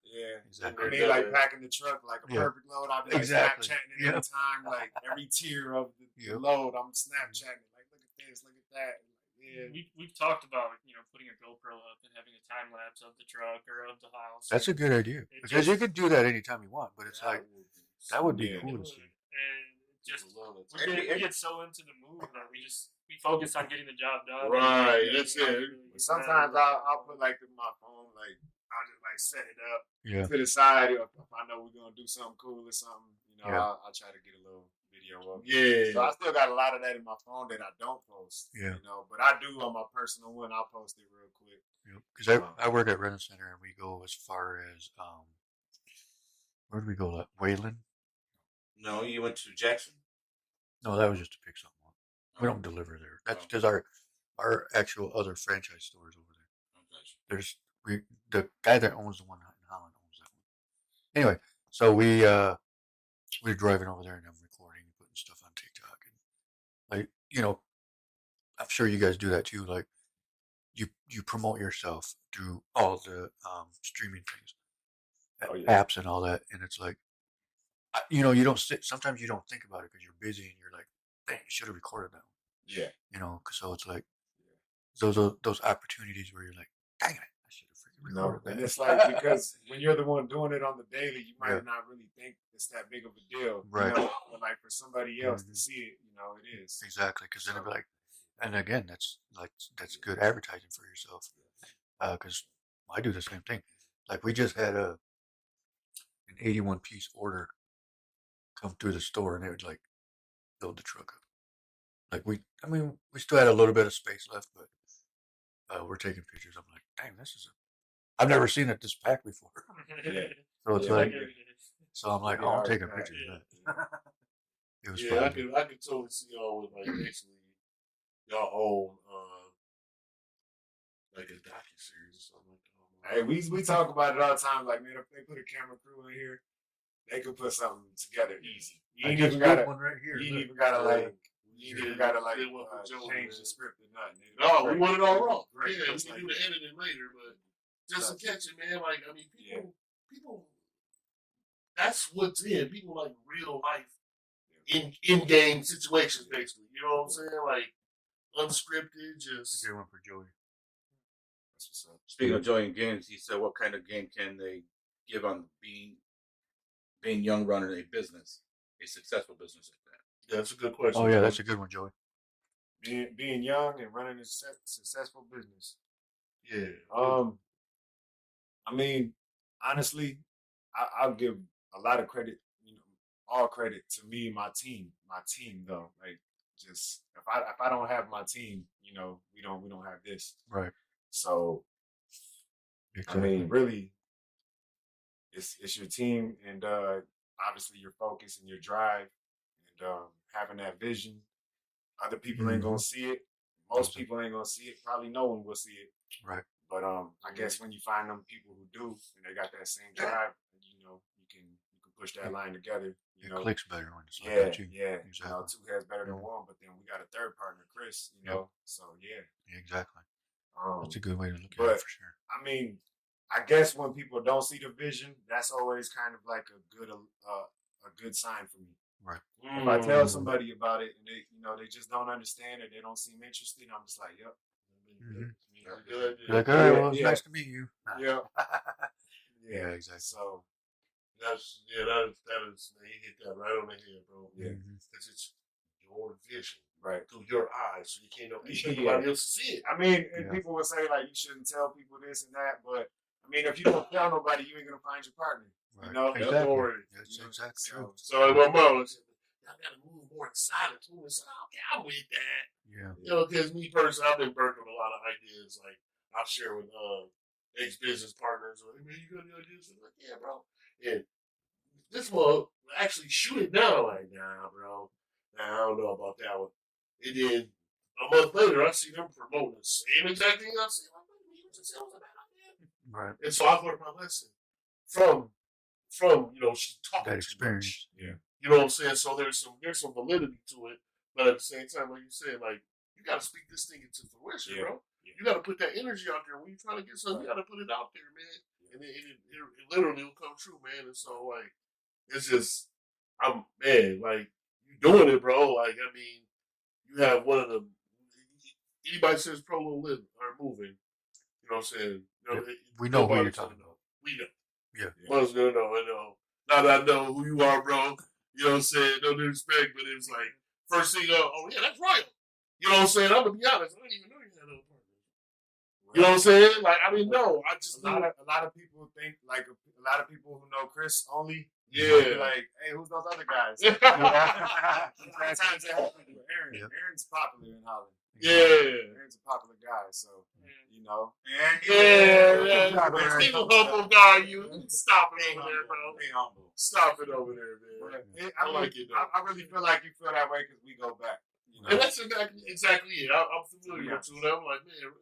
Yeah, exactly. I mean, like packing the truck like a perfect load. I'll be like exactly. Snapchatting it every time, like every tier of the load. I'm Snapchatting it, like look at this, look at that. Yeah, we've talked about putting a GoPro up and having a time lapse of the truck or of the house. That's a good idea because you could do that anytime you want, but it's like that would be cool to see. And just we get so into the move that we focus on getting the job done. Right, that's it. Sometimes I'll put like my phone, like I'll just like set it up to the side if I know we're gonna do something cool or something. I'll try to get a little video of it. Yeah. So I still got a lot of that in my phone that I don't post. Yeah. But I do on my personal one. I'll post it real quick. Because I work at Renton Center and we go as far as where did we go? Wayland? No, you went to Jackson. No, that was just to pick something up. We don't deliver there. That's because our actual other franchise store is over there. There's the guy that owns the one in Holland owns that one. Anyway, so we're driving over there and I'm recording and putting stuff on TikTok and like I'm sure you guys do that too. Like you promote yourself through all the streaming things, apps and all that, and it's like you don't sometimes you don't think about it because you're busy and you're like, dang, you should have recorded that one. Yeah. So it's like those opportunities where you're like, dang it, I should have freaking recorded that. And it's like because when you're the one doing it on the daily, you might not really think it's that big of a deal, right? But like for somebody else to see it, it is exactly because then it'll be like, and again, that's good advertising for yourself. Because I do the same thing. Like we just had an 81 piece order come through the store, and it would like build the truck up. Like we still had a little bit of space left, but we're taking pictures. I'm like, dang, I've never seen it this packed before. So it's like, so I'm like, I'm taking pictures of that. It was fun. I could totally see y'all with like basically y'all own like a docuseries or something like that. Hey, we talk about it all the time. Like, man, if they put a camera crew in here, they could put something together easy. You ain't even gotta one right here. You ain't even gotta change the script or nothing. No, we want it all wrong. Yeah, we can do the editing later, but just to catch it, man. Like, I mean, people. That's what's in. People like real life, in game situations, basically. You know what I'm saying? Like unscripted, just. A good one for Joey. That's what's up. Speaking of Joey and games, he said, "What kind of game can they give on being young, running a business, a successful business like that?" Yeah, that's a good question. Oh yeah, that's a good one, Joey. Being young and running a successful business. Yeah. I mean, honestly, I'll give a lot of credit, all credit to me and my team. My team, though, like just if I don't have my team, we don't have this. Right. So, exactly. I mean, really, it's your team and obviously your focus and your drive and having that vision. Other people ain't gonna see it. Most people ain't gonna see it. Probably no one will see it. Right. But I guess when you find them people who do and they got that same drive, you can push that line together. It clicks better when it's like that. Yeah. Exactly. Two heads better than one. But then we got a third partner, Chris. So yeah. Exactly. That's a good way to look at it for sure. I mean, I guess when people don't see the vision, that's always kind of like a good sign for me. Right. If I tell somebody about it and they just don't understand or they don't seem interested, I'm just like, yep. Good. You're like, all right, well, it's nice to meet you. Yeah. Yeah, exactly. So that is you hit that right on the head, bro. Yeah. Because your vision Right. through your eyes, so you can't know Yeah. anybody else to see it. I mean, and people will say like you shouldn't tell people this and that, but I mean, if you don't tell nobody, you ain't gonna find your partner. Right. You know, Exactly. authority. That's exactly true. So like my mom said, y'all gotta move more inside of too. So okay, I'm with that. Yeah. You know, because me personally, I've been burnt on a lot of ideas. Like I'll share with ex-business partners, like, man, you got any ideas? I'm like, yeah, bro. And this one actually shoot it down. Like, nah, bro. Nah, I don't know about that one. And then a month later, I see them promoting the same exact thing I'm saying. Like, wait a minute, you just said it was a bad idea. Right. And so I've learned my lesson from she talking That experience. Yeah. You know what I'm saying? So there's some validity to it, but at the same time, like you said, like you gotta speak this thing into fruition, bro. Yeah. You gotta put that energy out there. When you're trying to get something, you gotta put it out there, man. And it literally will come true, man. And so like it's just like you doing it, bro. Like I mean, you have one of the anybody says prolo living or moving, you know what I'm saying? You know, we know who you're talking about. We know. Yeah. One's gonna know. I know. Now that I know who you are, bro. You know what I'm saying? No disrespect, but it was like first thing. Oh yeah, that's Royal. You know what I'm saying? I'm gonna be honest. I didn't even know you had other partners. You know what I'm saying? Like I didn't know. I just a lot of people think like a lot of people who know Chris only. Yeah. Like, hey, who's those other guys? Sometimes it happens with Aaron. Yep. Aaron's popular in Holland. Yeah. Aaron's a popular guy, so you know. Yeah. He's a humble guy. You stop it over there, bro. Be humble. Stop it over there, man. I like it. I really feel like you feel that way because we go back. You know? And that's exactly it. I'm familiar with it. I'm like, man,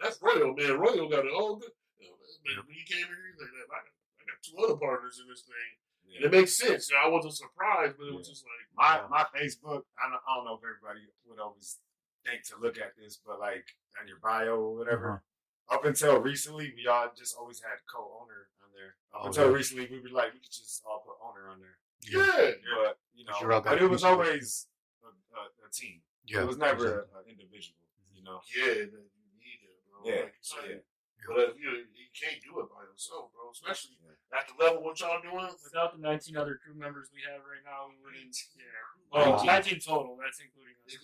that's Royal, man. Royal got it all good. You know, man, when you came here, he's like, I got two other partners in this thing. Yeah. And it makes sense. You know, I wasn't surprised, but it was just like my Facebook. I don't know if everybody would always think to look at this, but like on your bio or whatever. Up until recently, we all just always had co-owner on there. Until recently, we were like, we could just all put owner on there. Yeah. But you know, but it was always a team. Yeah. It was never an individual. You know. Yeah, you need it, bro. Yeah. Like you said. But you can't do it by yourself, bro. Especially at the level what y'all doing. Without the 19 other crew members we have right now, we wouldn't. Yeah. 19 total. That's including us.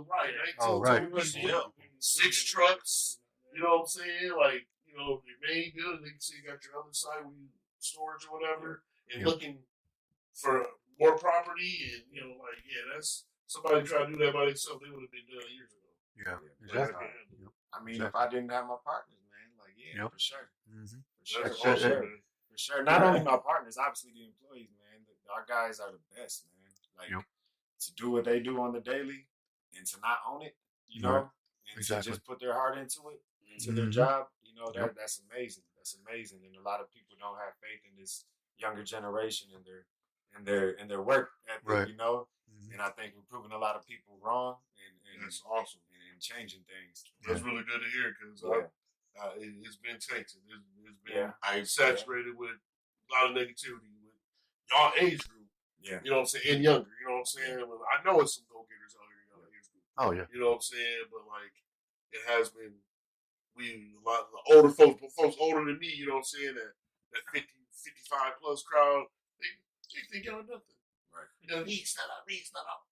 Right. 19 right. 6 trucks. You know what I'm saying? Like, you know, your main building, they can see you got your other side where you storage or whatever, and looking for more property, and you know, like, that's somebody trying to do that by themselves. They would have been done years ago. Yeah, exactly. I mean, if I didn't have my partners, man, like, for sure. Mm-hmm. For sure. Not only my partners, obviously the employees, man. Our guys are the best, man. Like, to do what they do on the daily and to not own it, you know, and to just put their heart into it, into their job, you know, that's amazing. That's amazing. And a lot of people don't have faith in this younger generation and their work ethic, you know. And I think we're proving a lot of people wrong, and it's awesome and changing things. That's really good to hear because it's been tainted. It's been saturated with a lot of negativity with y'all age group. Yeah, you know what I'm saying, and younger. You know what I'm saying. I know it's some go getters out here in y'all age group. Oh yeah. You know what I'm saying, but like it has been. A lot of the older folks older than me. You know what I'm saying. That 50, 55 plus crowd. They think y'all nothing. Right. You know, these not up.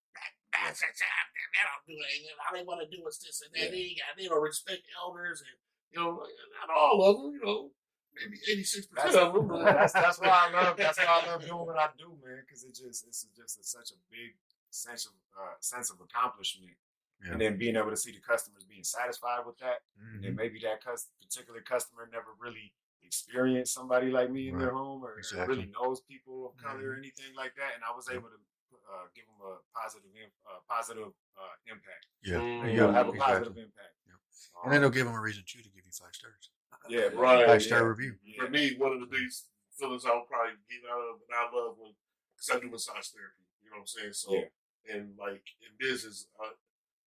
They don't do anything. All they want to do is this and that. They don't respect elders, and you know, not all of them. You know, maybe 86% of them. That's why I love. That's why I love doing what I do, man. Because it's just such a big sense of accomplishment. Yeah. And then being able to see the customers being satisfied with that, and then maybe that particular customer never really experienced somebody like me in their home, or really knows people of color or anything like that, and I was able to give them a positive impact. Yeah, have a positive impact. Yeah. And then they'll give them a reason too to give you 5 stars. Yeah, right. 5-star review. For me, one of the biggest feelings I would probably get out of, and I love because I do massage therapy. You know what I'm saying? So, and like in business.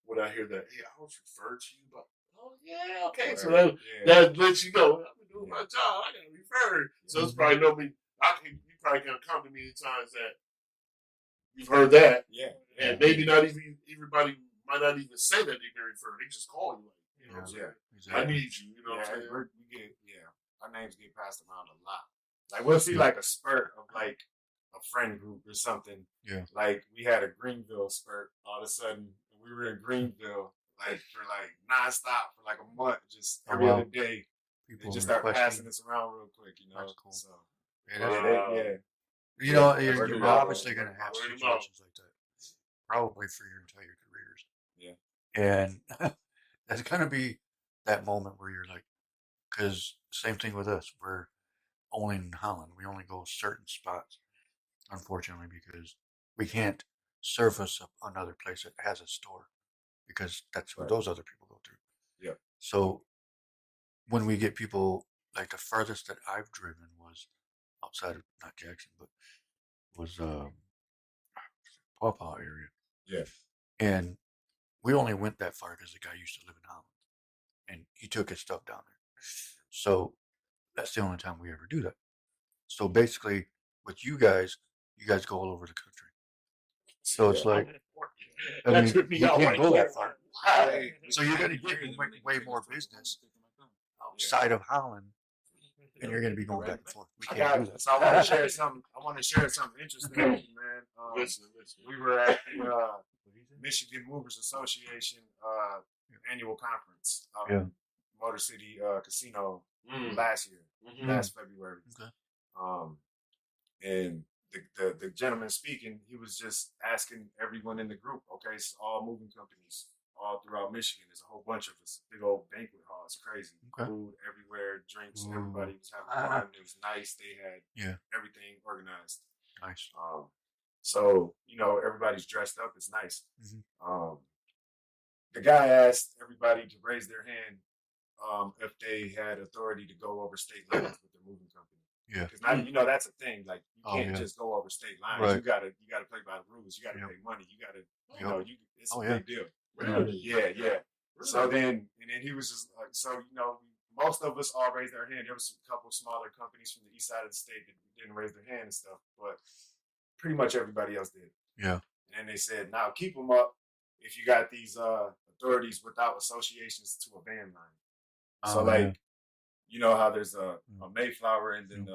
When I hear that, hey, I was referred to you, but okay. Right. So that lets you know I've been doing my job. I got referred. So it's probably you probably can come to me at times that you've heard that, and maybe not even everybody might not even say that they've been referred. They just call you, like, you know what I'm saying? Exactly. I need you. You know what I'm saying? Our names get passed around a lot. Like we'll see like a spurt of like a friend group or something. Yeah. Like we had a Greenville spurt. All of a sudden, we were in Greenville like for like nonstop for like a month, just every other day. People They just start requesting. passing this around real quick, you know. That's cool. So Yeah, yeah. You know, Yeah, you're yeah. obviously going to have Word 'em situations like that, probably for your entire careers. Yeah. And that's going to be that moment where you're like, because same thing with us, we're only in Holland. We only go certain spots, unfortunately, because we can't surface another place that has a store, because that's what Right. those other people go through. Yeah. So when we get people, like the furthest that I've driven was outside of, not Jackson, but was Pawpaw area. Yeah. And we only went that far because the guy used to live in Holland, and he took his stuff down there. So that's the only time we ever do that. So basically, with you guys go all over the country. So it's like, I That mean, tripped me you out can't right go there. that far. Wow. So you're going to get way more business outside of Holland, and you're going to be going back and forth. We can't do that. So I want to share something. I want to share something interesting, man. Listen. We were at the Michigan Movers Association annual conference out in Motor City Casino last year, last February. Okay. And the gentleman speaking, he was just asking everyone in the group, okay, it's all moving companies all throughout Michigan. There's a whole bunch of us, big old banquet hall. It's crazy. Okay. Food everywhere, drinks, Ooh. everybody was having fun. It was nice. They had everything organized. Nice. So, you know, everybody's dressed up. It's nice. Mm-hmm. The guy asked everybody to raise their hand if they had authority to go over state lines with the moving company. Yeah. Because now, you know, that's a thing. Like, you can't yeah. just go over state lines. Right. You gotta play by the rules. You gotta pay money. You gotta, you know, it's a big deal. Really? Yeah. So then he was just like, so, you know, most of us all raised our hand. There was a couple smaller companies from the east side of the state that didn't raise their hand and stuff, but pretty much everybody else did. Yeah. And then they said, now keep them up if you got these authorities without associations to a van line. So like, you know how there's a Mayflower and then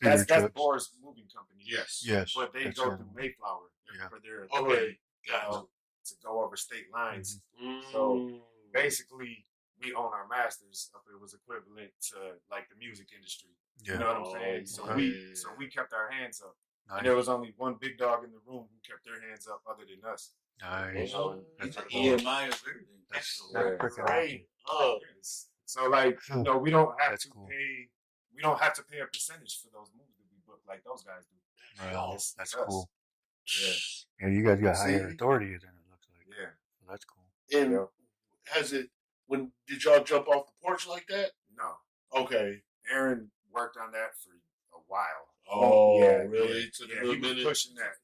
that's Boris Moving Company. Yes. But they go through Mayflower for their authority to go over state lines. So basically, we own our masters if it was equivalent to like the music industry. Yeah. You know what I'm saying? So we kept our hands up. Nice. And there was only one big dog in the room who kept their hands up other than us. Nice. That's EMI of everything. That's great. So like, you know, we don't have to pay. We don't have to pay a percentage for those movies that we book like those guys do. Well, that's cool. Yeah. Yeah, you guys got higher authority than it looks like. Yeah. So that's cool. And did y'all jump off the porch like that? No. Okay. Aaron worked on that for a while. Oh, yeah, really? Yeah. Took a He little was minute. pushing that.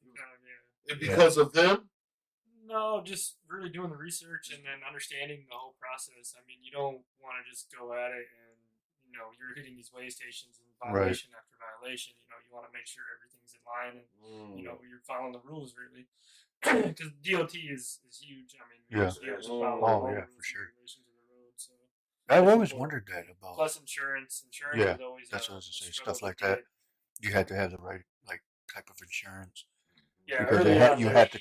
And because of them? No, just really doing the research and then understanding the whole process. I mean, you don't want to just go at it and, you know, you're hitting these way stations and violation after violation. You know, you want to make sure everything's in line and, you know, you're following the rules really. Because DOT is huge. I mean, Yeah. For sure. Regulations of the road, so. I've always wondered that about. Plus insurance. Insurance is always that's what I was going to say. Stuff like that. You had to have the right type of insurance. Yeah, because you have to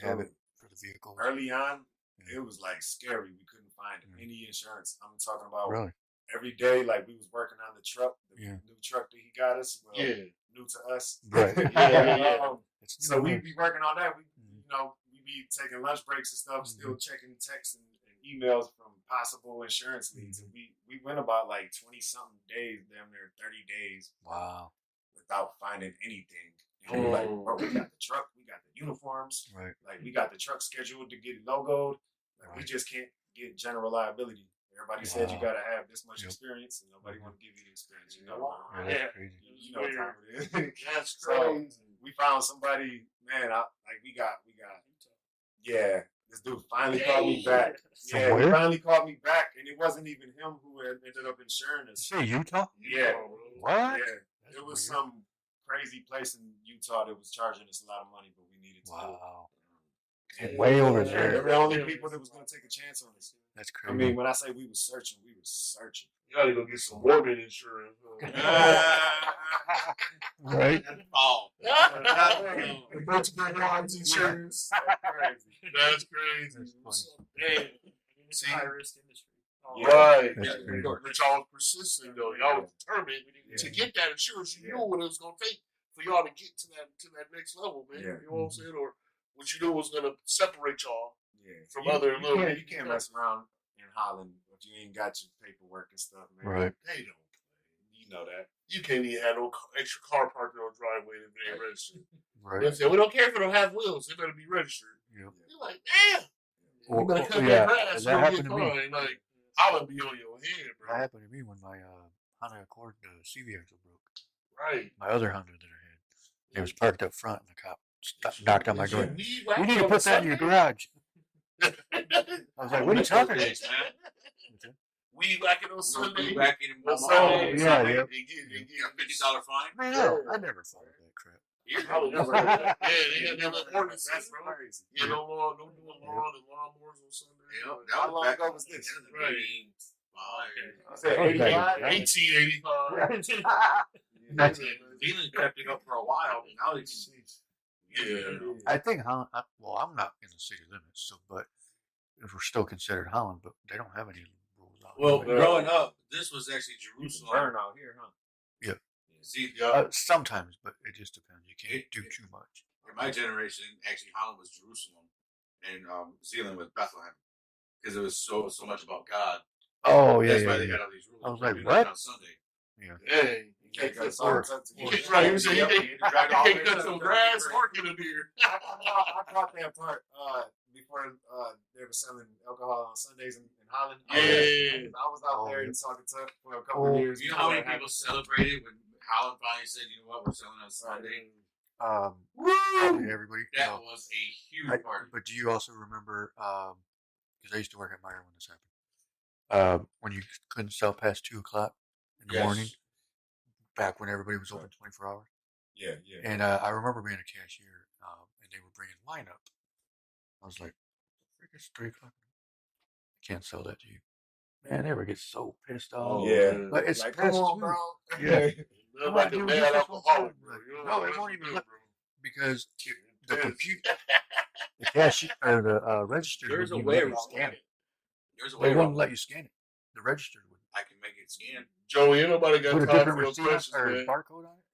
have it for the vehicle. Early on, it was like scary. We couldn't find any insurance. I'm talking about every day. Like we was working on the truck, the new truck that he got us. Well, new to us. Right. So we'd be working on that. We'd be taking lunch breaks and stuff, still checking texts and emails from possible insurance leads. And we went about like 20 something days, damn near 30 days. Wow. Without finding anything. And we're like, bro, we got the truck, we got the uniforms, like we got the truck scheduled to get it logoed. Like we just can't get general liability. Everybody said you gotta have this much experience, and nobody want to give you the experience. You know, that's crazy. You know what time it is. That's So crazy. we found somebody, man. We got. Yeah, this dude finally called me back. Yeah, he finally called me back, and it wasn't even him who ended up insuring us. Say Utah? Yeah. What? Yeah. It was some crazy place in Utah that was charging us a lot of money, but we needed to do it. way over They there. were the only people that was going to take a chance on us. That's I crazy. mean, when I say we were searching, we were searching. You gotta go get some Mormon insurance. Right? Oh. The bunch of God's insurance. That's crazy. Damn. It's a high risk industry. Right. That's crazy. But y'all was persistent though. Y'all was determined to get that insurance. You knew what it was gonna take for y'all to get to that next level, man. Yeah. You know what I'm saying? Or what you knew was gonna separate y'all from you, other you little can't, you can't mess around in Holland if you ain't got your paperwork and stuff, man. Right. They don't play. You know that. You can't even have no extra car parked on the driveway if they ain't registered. Right. You know what I'm saying? We don't care if they don't have wheels. They better be registered. Yep. You're like, damn. Well, You better cut yeah, that grass. that happened to me. Fine. Like, I'll be on your head, bro. That happened to me when my Honda Accord CV axle broke. Right. My other Honda that I had. It was parked up front, and the cop knocked on my door. You You need to put that in your garage. I was like, what are you talking about? Days, man. Weed whacking on Sunday. Weed whacking and On Sunday. Sunday. Yeah, Sunday. yeah. They get $50 fine. Man, no, I never thought of that crap. Here. I would never heard that. Yeah, they got their little ordinances, That's bro. crazy. Yeah, no lawn, no doing lawn and lawnmowers on Sunday. Yep. How That was long back ago was this? Right. I said Okay. 85. 1885. That's- Zealand kept it up for a while, but now it's Yeah. I think Holland. Well, I'm not in the city limits, so but if we're still considered Holland, but they don't have any rules out well, here. growing up, this was actually Burn Jerusalem. out here, huh? See, Sometimes, but it just depends. You can't do too much. in my generation, actually, Holland was Jerusalem, and Zealand was Bethlehem, because it was so much about God. Oh yeah, That's yeah, why they yeah. got all these rules. I was like, Do what? that on Sunday. Hey. You can't cut Right, some so you can't cut some grass or get a beer. I caught that part before they were selling alcohol on Sundays in Holland. Yeah. I was out there in Saugatuck for a couple of years. You know how many people celebrated when Holland finally said, "You know what? We're selling on Sunday." Probably everybody. That no. was a huge party. But do you also remember? Because I used to work at Meyer when this happened. When you couldn't sell past 2:00 in the morning, back when everybody was open 24 hours. Yeah. And I remember being a cashier, and they were bringing wine up. I was like, "It's 3:00. I can't sell that to you." Man, they would get so pissed off. But it's like, past come on, due. bro. Yeah. They're like a Dude, bad this is alcoholic, so bro. good. You know No, what it I'm won't saying, even bro? because the computer, the cashier or the register. There's a wouldn't way even let you around scan it. it. There's a They way wouldn't around let it. you scan it. The register would I can make it scan. Joey, ain't nobody got put a time different for your receipt questions, or man. barcode on it.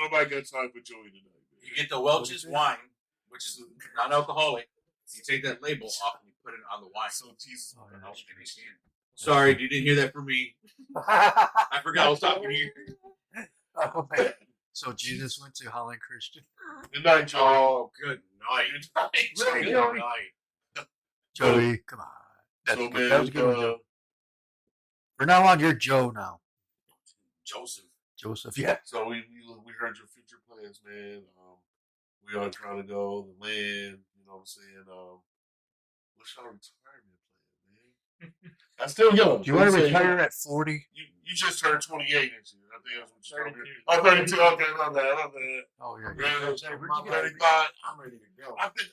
Nobody got time for Joey tonight. You get the Welch's wine, which is non-alcoholic. You take that label off and you put it on the wine. So Jesus. Oh, And they scan it. Sorry, you didn't hear that from me. I forgot I was talking to you. Oh, man. So Jesus went to Holland Christian. Good night, Joey. Oh, good night. Good night, Really, Joey. Joey? Good night. Joey, come on. That's So, good. man, That was a good one, Joe. From now on, you're Joe now. Joseph. Joseph, yeah. So we heard your future plans, man. We are trying to go the land. You know what I'm saying? What's your retirement plan, man? I'm still young. Do you want to Say, retire at 40? You just turned 28 next year. I think that's what you're 32. Oh, 32. Okay, my bad. Oh, yeah. Man, I'm 35. ready to go. I bet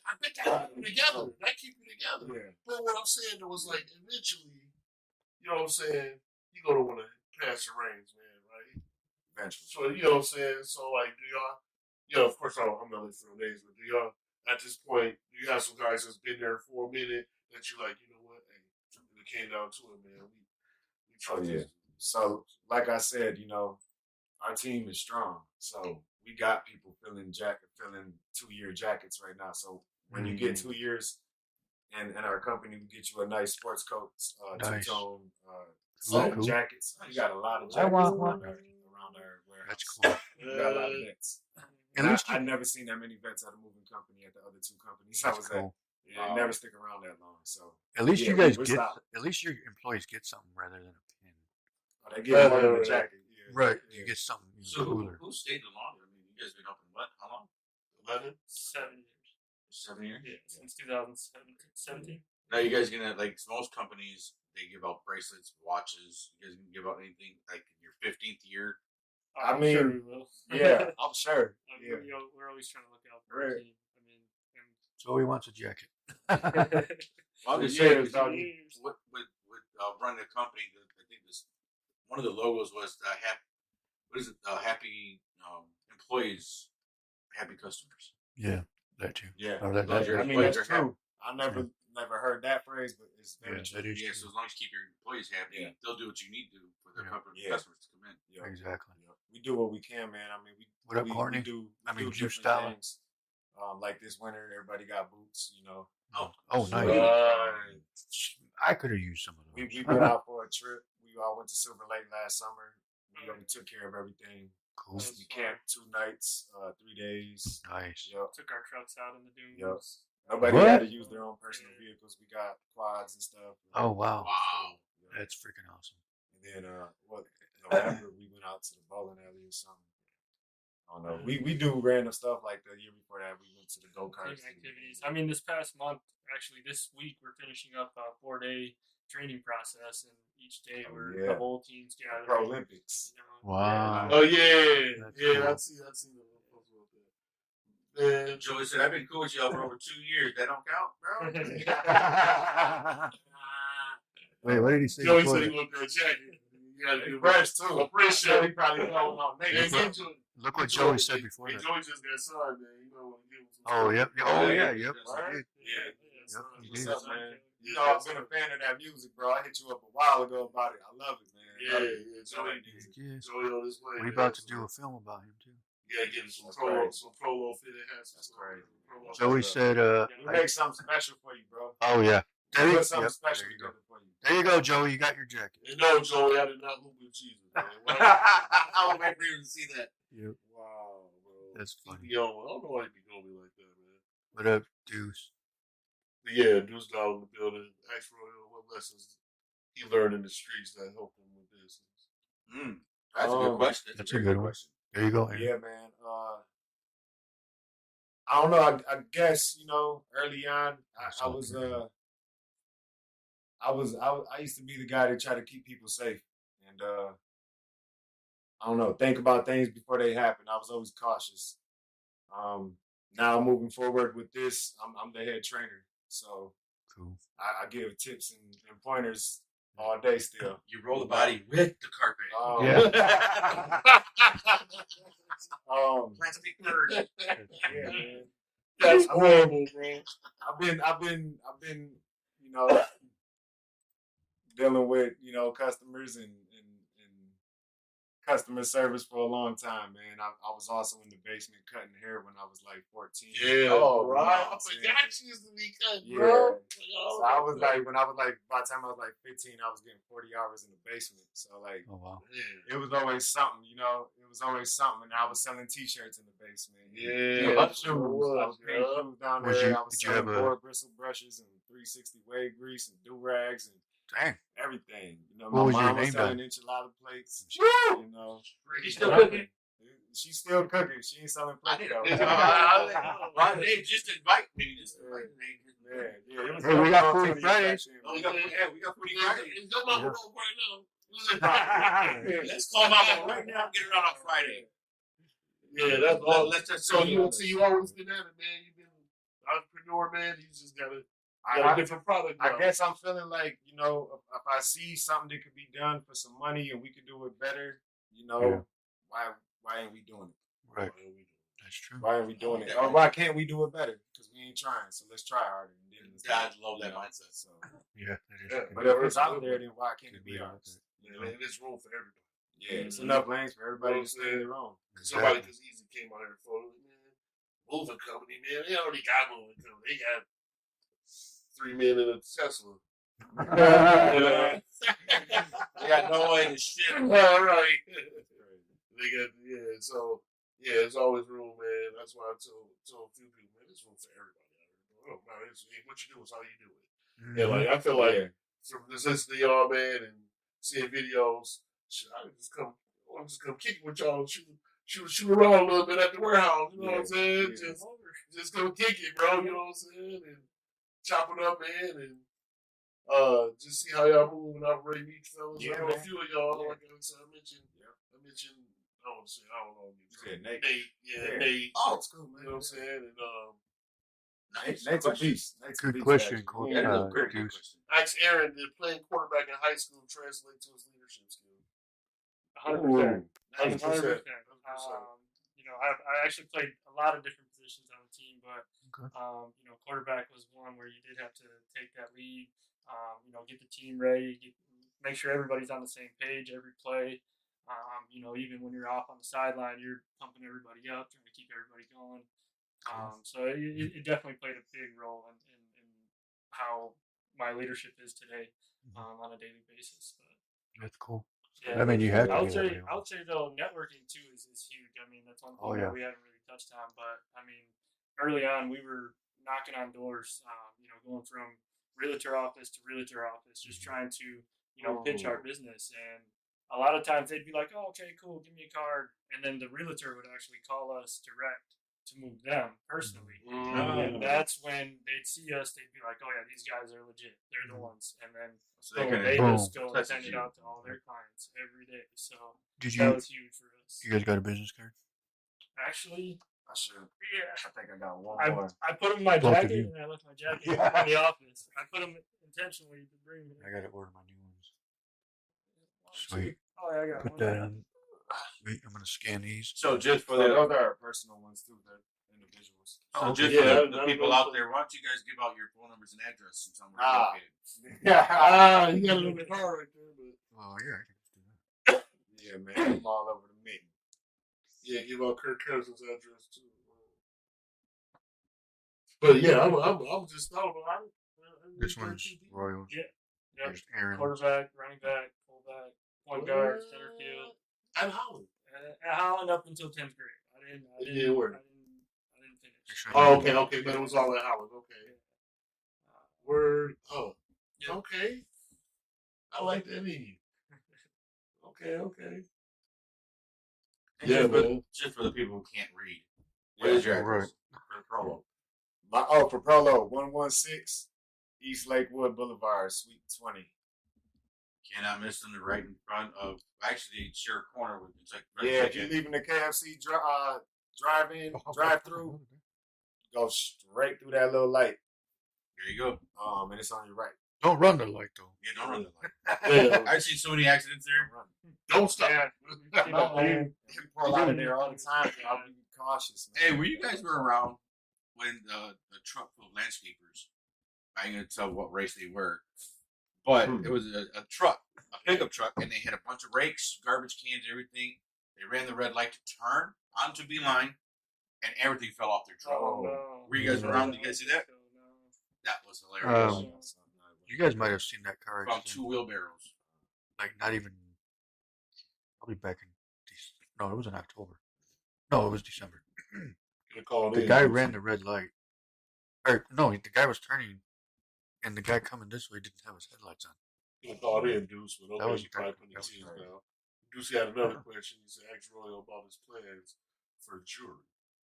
that keep you together. That keep you together. Yeah. But what I'm saying was like eventually, you know what I'm saying? You gonna want to pass the reins, man, right? Eventually. So you know what I'm saying? So like, do y'all? You know, of course, I'm not looking for days, but do y'all at this point? Do you have some guys that's been there for a minute that you're like, you know what? Hey, when it came down to it, man, we tried Oh, yeah. to. So, like I said, you know, our team is strong. So we got people filling 2-year jackets right now. So when you get 2 years in our company, we get you a nice sports coat, Nice. two-tone Cool. jackets. We got a lot of I jackets want around one. our warehouse. That's cool. We got a lot of vets. At And least I've never seen that many vets at a moving company at the other 2 companies I That's was cool. at. Yeah, never stick around that long. So At least yeah, you guys we're get. solid. At least your employees get something rather than a pin. They get more than a jacket. Yeah. Right. Yeah. You get something So cooler. who stayed the longer? I mean, you guys been open what? How long? 11. 7 years. 7 years. Yeah, since 2017. Now you guys gonna like most companies they give out bracelets, watches. You guys gonna give out anything like your 15th year? I I'm mean, sure we will. I'm sure. I mean, Yeah. we're always trying to look out for our Right. team. I mean, and Joey wants a jacket. I'm just Yeah, saying, it's not me. with running a company, I think one of the logos was what is it? Happy employees, happy customers. Yeah, that too. Yeah. Or that, Those that, are I mean, employees that's are happy. true. I never heard that phrase, but it's very Yeah, true. that is Yeah, true. so as long as you keep your employees happy, Yeah. they'll do what you need to for their Yeah. customers to come in. Yeah. Exactly. Yeah. We do what we can, man. I mean, What up, Courtney? we do Juice different Style. things. Like this winter, everybody got boots, you know. Oh, nice. Right. I could have used some of those. We went out for a trip. We all went to Silver Lake last summer. We already took care of everything. Cool. We camped 2 nights, 3 days. Nice. Yep. Took our trucks out in the dunes. Yep. Nobody What? had to use their own personal vehicles. We got quads and stuff. Oh, wow. Wow. Yep. That's freaking awesome. And then November we went out to the bowling alley or something. I don't know. We do random stuff like the year before that. We went to the go-karts. Team activities. I mean, this past month, actually, this week, we're finishing up a 4-day training process, and each day yeah. the whole team's gathering. Pro Olympics. You know, Wow. Oh yeah, That's yeah. cool. I see that. Man, Joey said, "I've been cool with y'all for over 2 years. That don't count, bro." Wait, what did he say? Joey before said he that? looked that jacket. You gotta do Fresh too. Appreciate He probably know on Man, niggas. get Joey. Look what Joey said before Hey, that. Joey just got signed, man. You know what he was. Oh, yep. Oh, yeah. Yep. Right? He did. Yeah. Yep, he What's did. up, man? You know, I've been a fan of that music, bro. I hit you up a while ago about it. I love it, man. Yeah, yeah. Joey, Heck yeah. Joey on his way. We man. about to do a film about him, too. Yeah, getting some That's pro, crazy. some prolo fitted hats. That's crazy. Joey said, We make something special for you, bro. oh, yeah. There you, Put something yep, special there you go. together for you. There you go, Joey. You got your jacket. And no, Joey, I did not hoop with Jesus, man. I would wait for you to see that. Yep. Wow, bro. That's He funny. be on. I don't know why he be doing me like that, man. What up, Deuce? But yeah, Deuce got in the building. Asked Royal what lessons he learned in the streets that helped him with this. That's a good question. That's a good one. There you go, Aaron. Yeah, man. I don't know. I guess, you know, early on, I used to be the guy that tried to keep people safe, and I don't know, think about things before they happen. I was always cautious. Now moving forward with this, I'm the head trainer, so Cool. I give tips and pointers all day still. You roll the body with the carpet. Plastic bird. Yeah, man. That's horrible, bro. I've been, you know, dealing with, you know, customers and customer service for a long time, man. I was also in the basement cutting hair when I was like 14. Yeah, Oh, right. right. I forgot you used to be cut, Yeah. bro. So I was like, by the time I was like 15, I was getting 40 hours in the basement. So like, Oh, wow. Yeah. it was always something, you know. It was always something. And I was selling T-shirts in the basement. Yeah, I was paying shoes down Was there. you- I was did you selling have a- board bristle brushes and 360 wave grease and do-rags and Dang. everything. You know, What was my your mom was name selling then? enchilada plates. Woo! You know, You still cooking? she's still cooking. She ain't selling I plates need though. Well, they just invite me. Just invite me. Yeah. It was Hey, we got on Foodie TV Fridays. back then, Oh, we man. got we got Foodie Fridays. It's your mama roll right now. Let's call Mama right now. Get her out on Friday. Yeah, that's all. Let's just So you always been at it, man. You've been an entrepreneur, man. You just got a different product now. I guess I'm feeling like, you know, if I see something that could be done for some money and we could do it better, you know, why ain't we doing it? Right. That's true. Why ain't we doing it? Or why can't we do it better? Because we ain't trying. So let's try harder. And then I love that mindset. So, Yeah, that is Yeah, true. but if it's out there, then why can't it be ours? Yeah, man, there's room for everybody. Yeah, it's enough lanes for everybody to stay in their own. Somebody just easy came out here and told me, man, moving company, man. They already got moving company. They got 3 men in a Tesla. They got no way to shit. All right. They got, so, it's always room, man. That's why I told a few people, man, there's room for everybody out here. Oh, man, what you do is how you do it. Mhm. And, like, I feel like from listening to y'all, man, and seeing videos, shit, I just come kick with y'all and shoot around a little bit at the warehouse. You know what I'm saying? Yeah. Just come kick it, bro. You know what I'm saying? And chop it up, man, and just see how y'all move and operate each fellas. Yeah, I know a man. few of y'all, Yeah. like I said, I mentioned, I don't want to say, I don't know. You said Nate. Nate, Yeah. Nate. Oh, it's cool, man. You know what I'm saying? And Nate's a beast. Nate's a Good beast, question, actually. Coach. Yeah, Great Deuce. question. Ask Aaron, did playing quarterback in high school translate to his leadership skills? 100%. 100%. 100%. I actually played a lot of different positions on the team, but Okay. quarterback was one where you did have to take that lead. Get the team ready, make sure everybody's on the same page every play. Even when you're off on the sideline, you're pumping everybody up, trying to keep everybody going. So it definitely played a big role in how my leadership is today on a daily basis. But That's cool. yeah, I mean, you have I to would be that say way. I would say though networking too is huge. I mean that's one thing Oh, yeah. that we haven't really touched on, but I mean early on we were knocking on doors, going from realtor office to realtor office, just trying to pitch our business. And a lot of times they'd be like, "Oh, okay, cool, give me a card," and then the realtor would actually call us direct to move them personally. And that's when they'd see us, they'd be like, "Oh yeah, these guys are legit. They're the ones." And then So they they kind just go and touches send it you. out to all their clients every day. So Did that you? was huge for us. You guys got a business card? Actually, I should. yeah. I think I got one I, more. I put them in my Both of jacket, you. and I left my jacket in the office. I put them intentionally to bring them. I got to order my new ones. Sweet. Sweet. Oh yeah, I got Put one. that on. Wait, I'm gonna scan these. So just for So the those are our personal ones too. They're individuals. so Oh, just yeah, for I the people know. out there, why don't you guys give out your phone numbers and address and tell them where Ah. you're located? Yeah. You got it in the car right there, but Oh yeah, I can just do that. Yeah, man. I'm all over the mitten. yeah, give out Kirk Cousins' address too. But yeah, I'm just This one's Royals. Yeah. Yep. There's Aaron. Quarterback, running back, fullback, point guard, center field. And Holland. At Holland up until 10th grade. I Yeah, where? didn't finish. Actually, Oh, okay, but it was all at Holland. Okay. Word. Oh, Yeah. okay. I like that name. Okay. And Yeah, just for, man. just for the people who can't read. What is your right. address? For Prolo. For Prolo, 116 East Lakewood Boulevard, Suite 20. Cannot miss them. They're right in front of actually share a corner with it's like Yeah, if you're leaving the KFC drive through, go straight through that little light. There you go. And it's on your right. Don't run the light though. Yeah, don't run the light. Yeah. I've seen so many accidents there. Don't run. Don't stop. Yeah. No, man. You pull out of there all the time. I'll be cautious, man. Hey, were you guys were around when the truck full of landscapers? I ain't gonna tell what race they were, but it was a truck, a pickup truck, and they had a bunch of rakes, garbage cans, everything. They ran the red light to turn onto Beeline, and everything fell off their truck. Oh, no. Were you guys around? Did you guys see that? No. That was hilarious. You guys might have seen that car About accident. 2 wheelbarrows. Like not even. Probably back in. No, it was in October. No, it was December. The guy ran the red light. Or no, the guy was turning, and the guy coming this way didn't have his headlights on. You called in, Deuce, but That okay, was you probably put the that was teams right. now. Deuce had another question. He said, ask Royal about his plans for jewelry.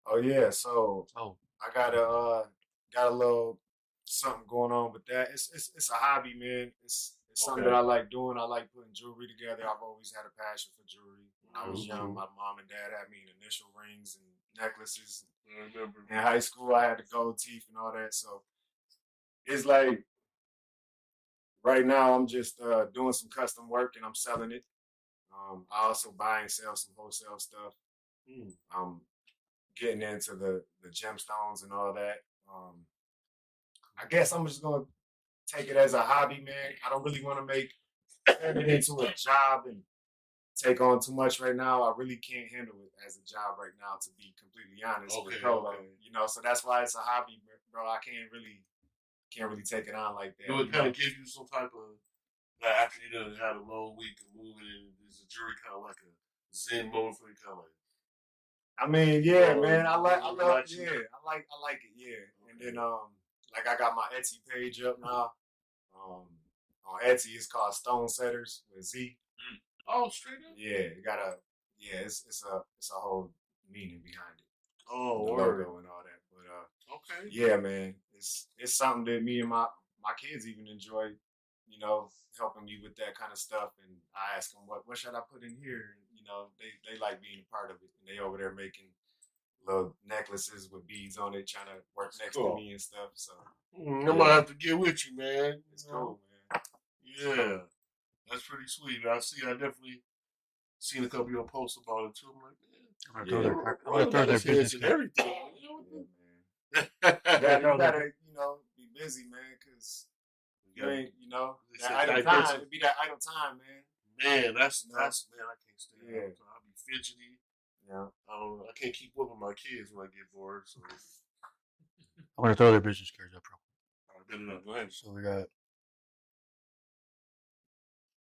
Oh yeah, so Oh, I got a little something going on with that. It's a hobby, man. It's something Okay. that I like doing. I like putting jewelry together. I've always had a passion for jewelry. When I was young, my mom and dad had me in initial rings and necklaces. I remember. In high school, I had the gold teeth and all that. So it's like right now, I'm just doing some custom work and I'm selling it. I also buy and sell some wholesale stuff. I'm getting into the gemstones and all that. I guess I'm just gonna take it as a hobby, man. I don't really want to turn it into a job and take on too much right now. I really can't handle it as a job right now, to be completely honest with Prolo. Okay. So that's why it's a hobby, bro. I can't really take it on like that. Do it kind of give you some type of, like, after you done had a long week of moving in, is the jury kind of like a zen moment for you, kind of like, I mean, yeah, Oh, man. I like relaxing. it, yeah. And then like I got my Etsy page up now. On Etsy, it's called Stone Setters with Z. oh, straight up? Yeah, it's a whole meaning behind it. Oh, The word. logo and all that. But Okay. yeah, man, it's something that me and my kids even enjoy, helping me with that kind of stuff. And I ask them, what should I put in here? And, they like being a part of it. And they over there making little necklaces with beads on it, trying to work next cool. to me and stuff. So I might have to get with you, man. it's cool, man. Yeah, that's pretty sweet. I definitely seen a couple of your posts about it too. I'm like, man, I'm Yeah. gonna throw their business and card. everything. Yeah, man. Yeah, you gotta, be busy, man, because you ain't, They that said idle diversity. time. It'd be that idle time, man. Man, that's man, I can't stand Yeah. it. I'll be fidgety. Yeah. I can't keep whooping my kids when I get bored. So I'm gonna throw their business cards up real quick. good enough. Go ahead. So we got.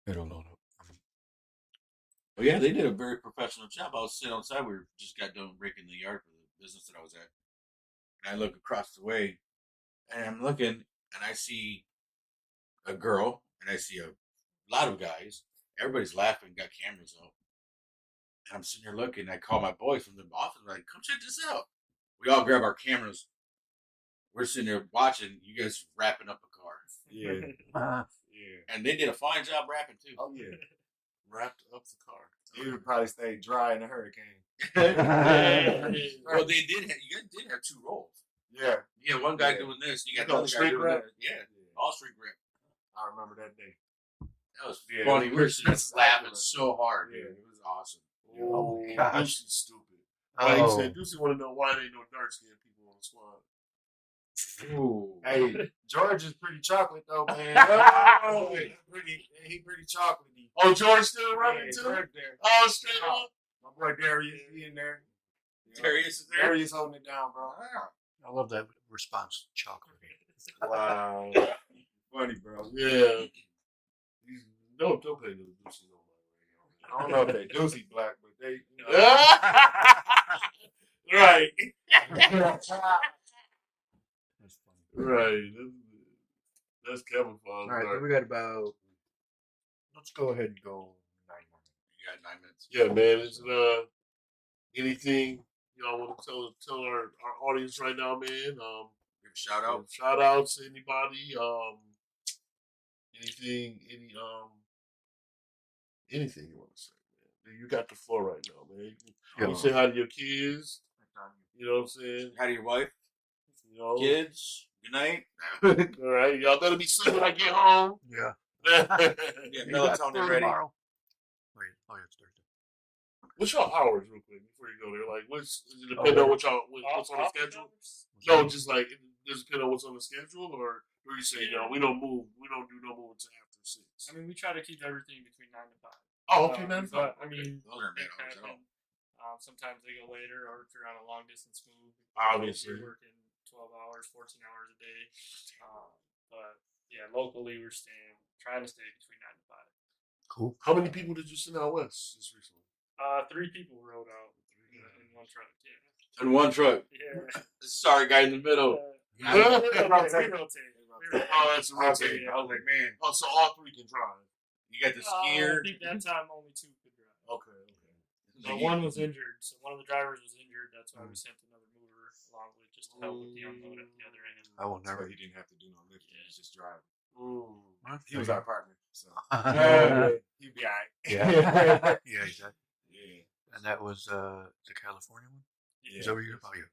It'll load up. Well, yeah, they did a very professional job. I was sitting outside. We just got done raking the yard for the business that I was at. And I look across the way, and I'm looking, and I see a girl, and I see a lot of guys. Everybody's laughing, got cameras out. And I'm sitting there looking. I call my boys from the office, like, come check this out. We all grab our cameras. We're sitting there watching. You guys wrapping up a car. Yeah. Uh, Yeah. And they did a fine job wrapping, too. Oh, yeah. Wrapped up the car. You would probably stay dry in a hurricane. Well, you guys did have two roles. Yeah. You had one guy Yeah. doing this. You You got call another it guy street doing rep? that. Yeah, all street rep. I remember that day. That was Yeah, funny. it We were was sitting just laughing like- so hard, Yeah. dude. It was awesome. Oh, my gosh. Deucey's stupid. Like he oh, said, Deucey want to know why there ain't no dark skinned people on the squad. Ooh. Hey, George is pretty chocolate though, man. Oh. He pretty chocolatey. Oh, George still running Yeah, too? George there. Oh, straight up. My boy Darius, he in there. Darius is there. Darius holding it down, bro. I love that response. Chocolate. Wow. Funny, bro. Yeah. Don't pay no Deucey no I don't know if they Deucey black, but they, money. Right. That's funny. Right. That's camouflage. All right, Right. then we got about. Let's go ahead and go 9 more. You got 9 minutes. Yeah, man. Is it anything y'all want to tell our audience right now, man? Give a shout out. Shout outs to anybody. Anything you want to say, man. You got the floor right now, man. You say hi to your kids. You know what I'm saying? Hi to your wife, You know. kids. Good night. All right, y'all better be sleeping when I get home. Yeah. Get melatonin ready. Tomorrow. Wait. Oh, yeah, it's Thursday. What's your hours, real quick, before you go there? Like, does it depend on what's on the schedule? No, just like does it depend on what's on the schedule, or do you say no? We don't move. We don't do no move until after 6. I mean, we try to keep everything between 9 to 5. Oh, okay, man. But I mean, Those aren't bad it hours at all. happen. Sometimes they go later, or if you're on a long distance move, Obviously. you're working 12 hours, 14 hours a day. But yeah, locally we're trying to stay between 9 to 5. Cool. How many people did you send out west just recently? 3 people rode out in one truck. Yeah. In one truck. Yeah. Sorry, guy in the middle. We rotate. Oh, that's a rotate. I was like, man, Oh, so all 3 can drive. you got the I skier. think that time only 2 could drive. Okay. But one was injured, so one of the drivers was injured. That's why we sent another mover along with just to help with the unload at the other end. I will So never. he didn't have to do no lifting. He was just driving. Ooh. He was our partner, so he'd be all right. Yeah. Yeah, exactly. Yeah. And that was the California one? Yeah. Is that what you oh, yeah.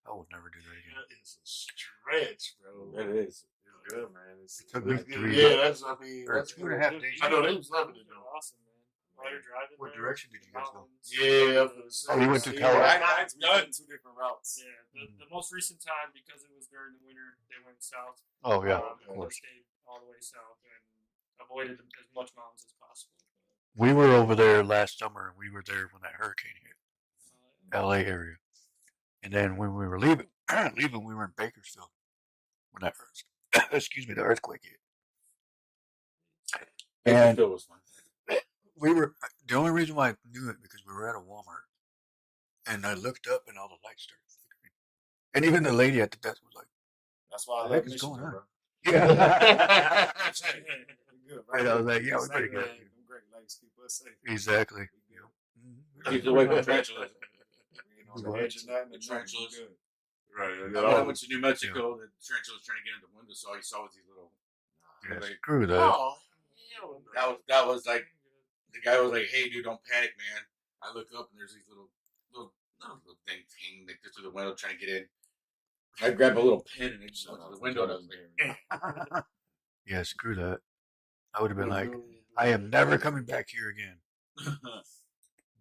I will never do that again. That is a stretch, bro. It is. It's good, man. It's It took me That's good. 3 Yeah, that's, I mean, or that's 2.5 days. I know they was loving it, though. Awesome, man. While you're driving, What there, direction did you guys go? mountains, Yeah. Oh, you went to Yeah. Colorado? We done 2 different routes. Yeah, the most recent time, because it was during the winter, they went south. Oh, yeah, They of course. stayed all the way south and avoided as much mountains as possible. We were over there last summer, and we were there when that hurricane hit. Uh, LA area. And then when we were leaving, we were in Bakersfield when that excuse me, the earthquake hit. And It was fun. we were the only reason why I knew it because we were at a Walmart, and I looked up and all the lights started flickering, and even the lady at the desk was like, That's why I What the love heck is Michigan, going on? bro. "Yeah." We're good, Right, I was like, "Yeah, we're pretty good." Them Great Lakes keep us safe. Exactly. We good. Keeps away from tarantulas. We ain't on the edge of nothing. The tarantulas. We good. Right. I went to New Mexico. The tarantula was trying to get in the window, so all you saw was these little. Yeah, like, screw that. Oh, that was like the guy was like, "Hey, dude, don't panic, man." I look up and there's these little the thing hanging like this through the window trying to get in. I grabbed a little pin and it just went to the window and I was like, Yeah, screw that. I would have been like, I am never coming back here again.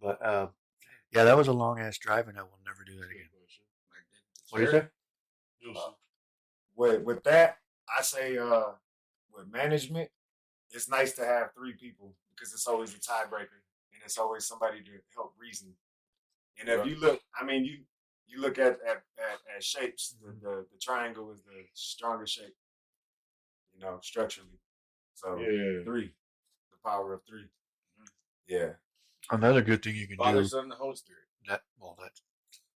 But yeah, that was a long ass drive, and I will never do that again. What do you say? With that, I say with management, it's nice to have 3 people because it's always a tiebreaker and it's always somebody to help reason. And if you look, I mean, you look at shapes. The triangle is the strongest shape, structurally. So 3, the power of 3. Yeah. Another good thing you can Father, do. son, the Holy Spirit.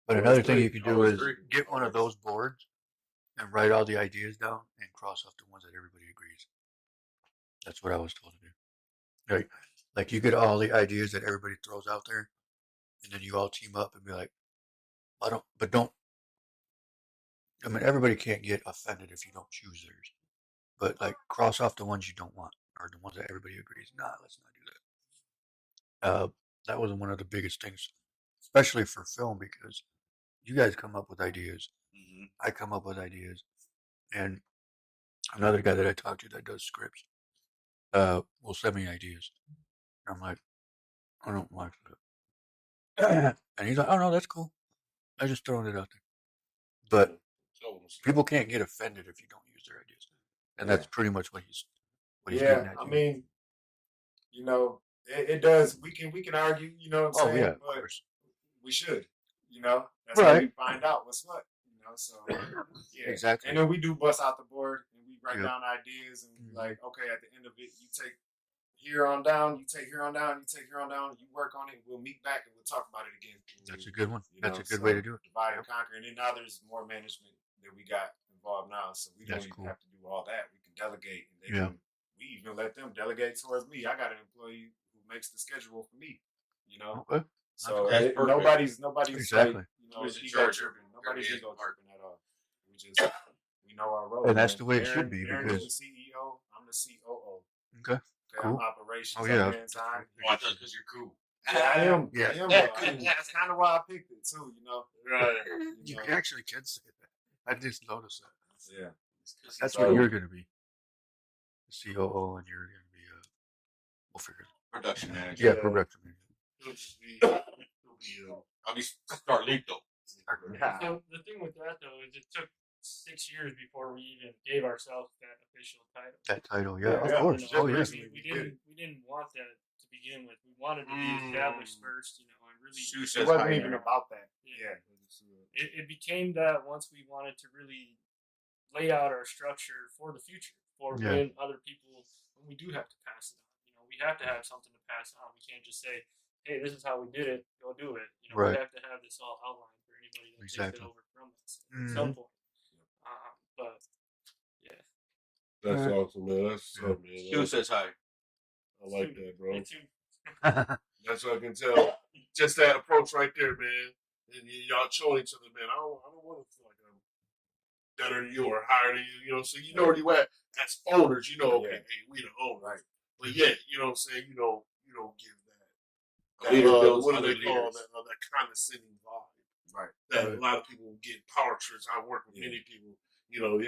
But another thing you can do is get one of those boards and write all the ideas down and cross off the ones that everybody agrees. That's what I was told to do. Like you get all the ideas that everybody throws out there, and then you all team up and be like, don't. I mean, everybody can't get offended if you don't choose theirs, but like cross off the ones you don't want or the ones that everybody agrees. Nah, let's not do that. That was one of the biggest things, especially for film, because you guys come up with ideas. Mm-hmm. I come up with ideas, and another guy that I talked to that does scripts will send me ideas. And I'm like, I don't like that. And he's like, oh no, that's cool. I just throwing it out there. But people can't get offended if you don't use their ideas, and that's pretty much what he's getting at. I mean, it does. We can argue. You know what I'm saying? Yeah, of but course. we should. That's how we find out what's what. So yeah, exactly. And then we do bust out the board and we write down ideas and like, okay, at the end of it, you take here on down, you take here on down, you take here on down, you work on it. We'll meet back and we'll talk about it again. That's a good one. That's a good way to do it. Divide and conquer. And then now there's more management that we got involved now, so we don't even have to do all that. We can delegate, and we even let them delegate towards me. I got an employee who makes the schedule for me. Okay. So nobody's exactly. Like, ego tripping. Nobody's ego tripping at all. We know our role. And that's the way it should be. Aaron because is the CEO. I'm the COO. Okay. Cool. I'm operations. Oh yeah. Time. Watch us because you're cool. Yeah, I am. Yeah. That's kind of why I picked it too. Right. You actually can say that. I just noticed that. Yeah. That's what you're going to be. The COO, and you're going to be we'll figure it out. Production manager. Yeah, production manager. I'll be Starlito. So the thing with that though is it took 6 years before we even gave ourselves that official title. That title, of course. We didn't want that to begin with. We wanted to be established first, and really. It wasn't even about that. Yeah. It became that once we wanted to really lay out our structure for the future, for when other people, when we do have to pass it on. We have to have something to pass on. We can't just say, hey, this is how we did it, go do it. We have to have this all outlined for anybody that takes it over from us at some point. But yeah, that's awesome, man. That's something, man. Stu says hi. I like that, bro. Me too. That's what I can tell. Just that approach right there, man. And y'all showing each other, man. I don't want to feel like I'm better than you or higher than you. So you know where you at as owners. Okay, hey, we the owner, right? But yet, you know what I'm saying. You don't give that. What do they call that condescending vibe? Right. That a lot of people get power trips. I work with many people. I know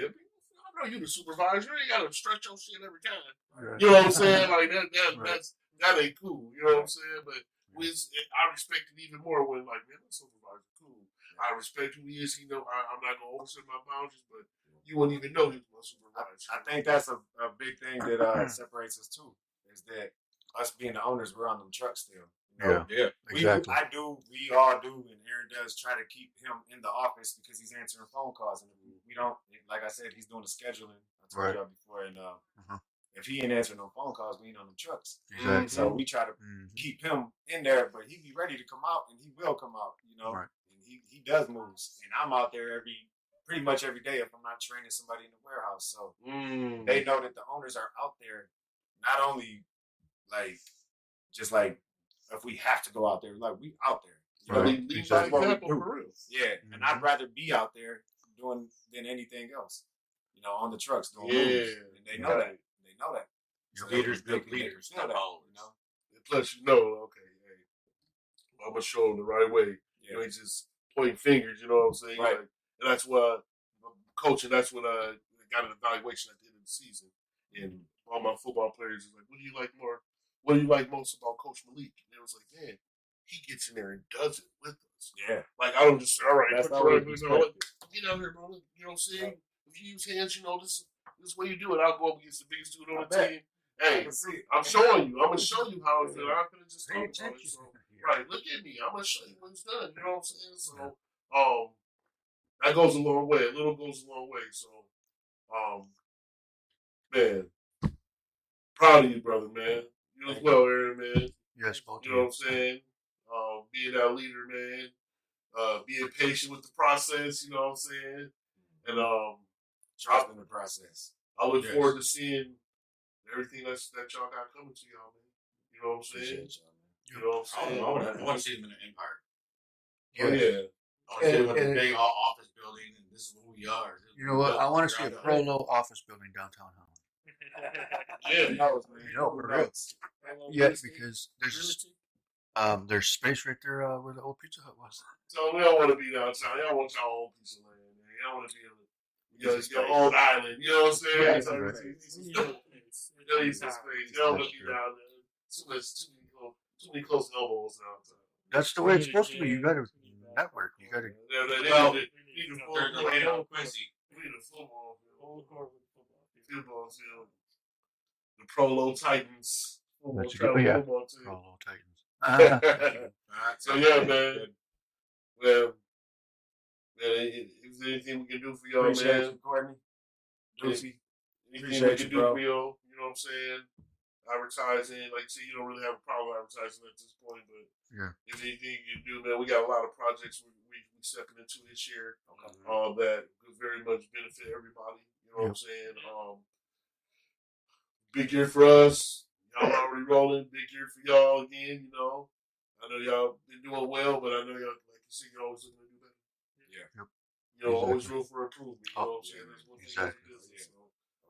you the supervisor. You ain't got to stretch your shit every time. Right. You know what I'm saying? Like that ain't cool. You know what I'm saying? But I respect it even more when man, my supervisor cool. I respect who he is. I'm not gonna overstep my boundaries, but you wouldn't even know he's my supervisor. I think that's a big thing that separates us too. Is that us being the owners, we're on them trucks still. Exactly. We all do, and Aaron does try to keep him in the office because he's answering phone calls. And we don't, like I said, he's doing the scheduling. I told y'all before, and if he ain't answering no phone calls, we ain't on the trucks. Exactly. So we try to keep him in there, but he be ready to come out, and he will come out. Right. And he does moves, and I'm out there pretty much every day if I'm not training somebody in the warehouse. So they know that the owners are out there, not only just if we have to go out there, we out there. Right. Exactly. What we do. Yeah, and I'd rather be out there doing than anything else. On the trucks doing moves. And they know that. They know that. Your leaders build leaders, not followers. And plus, okay, hey, I'm gonna show them the right way. You know, he's just pointing fingers. You know what I'm saying? Right. Like, and that's what coaching. That's what got an evaluation at the end of the season, and all my football players was like, "What do you like more? What do you like most about Coach Malik?" And it was like, "Man, he gets in there and does it with us." Yeah. Like I don't just say, "All right, That's put not your what right, you you know, expect. get out here, bro." You know what I'm saying? If you use hands, you know this way you do it. I'll go up against the biggest dude on the bet. team. Hey, I'm showing you. I'm gonna show you how it's done. I'm gonna just Pay talk about it. attention. So, right, look at me. I'm gonna show you when it's done. You know what I'm saying? So, that goes a long way. A little goes a long way. So, man, proud of you, brother, man. You as well, Aaron, man. Yes, both You know what I'm saying? Being that leader, man. Being patient with the process. You know what I'm saying? And Trust in the process. I look forward to seeing everything that y'all got coming to y'all, man. You know what I'm saying? Appreciate y'all, man. You know what I'm saying? I want to see them in an empire. Oh, yeah. I want to see them with a big office building, and this is who we are. You know what? I want to see a Prolo office building downtown Holland. Yeah. You know, for real. Yeah, because there's space right there where the old Pizza Hut was. So we don't want to be downtown. Y'all want y'all own piece of land, man. Y'all want to be your own island. You know what I'm saying? Yeah, So right. Y'all need some space. Y'all want to be down there. Too many close elbows downtown. That's the way it's supposed to be. You got to network. You got to. Well, They need a There's a lane on Quincy. We need a football field. The Prolo Titans. That's a good, yeah. Football team. Prolo Titans. So yeah, man. Well, man, if there's anything we can do for y'all, Appreciate man. you, Courtney. Lucy. Anything we Appreciate can you, do bro. for y'all, you know what I'm saying? Advertising, like you say, you don't really have a problem advertising at this point, but Yeah. if anything you do, man, we got a lot of projects we stepping into this year that could very much benefit everybody. You know what I'm saying? Big year for us. Y'all already rolling. Big year for y'all again. You know, I know y'all been doing well, but I know y'all, like you see, you're always looking to do better. Yeah. Yep. You know, always Exactly. room for improvement. You know what I'm saying? That's one thing Exactly. about business. So,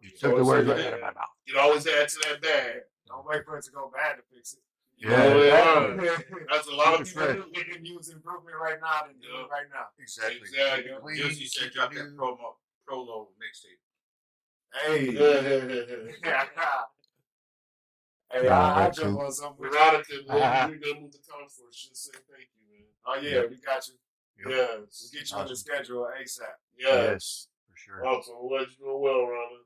You took the words right out of my mouth. you can always add to that bag. Don't wait for it to go bad to fix it. Yeah. That's a lot of people Right. do. We can use improvement right now and do it right now. Exactly. Exactly. Clean, Josie said keep drop it that new. Prolo mixtape. Hey. Yeah. Hey, Yeah, I that's jump cool. on something. Veronica, man, we're gonna move the conference. Just say thank you, man. Oh, yeah, we got you. Yep. Yes. We'll get you on the schedule ASAP. Yes. For sure. Awesome. Well, glad you're doing well, Ronald.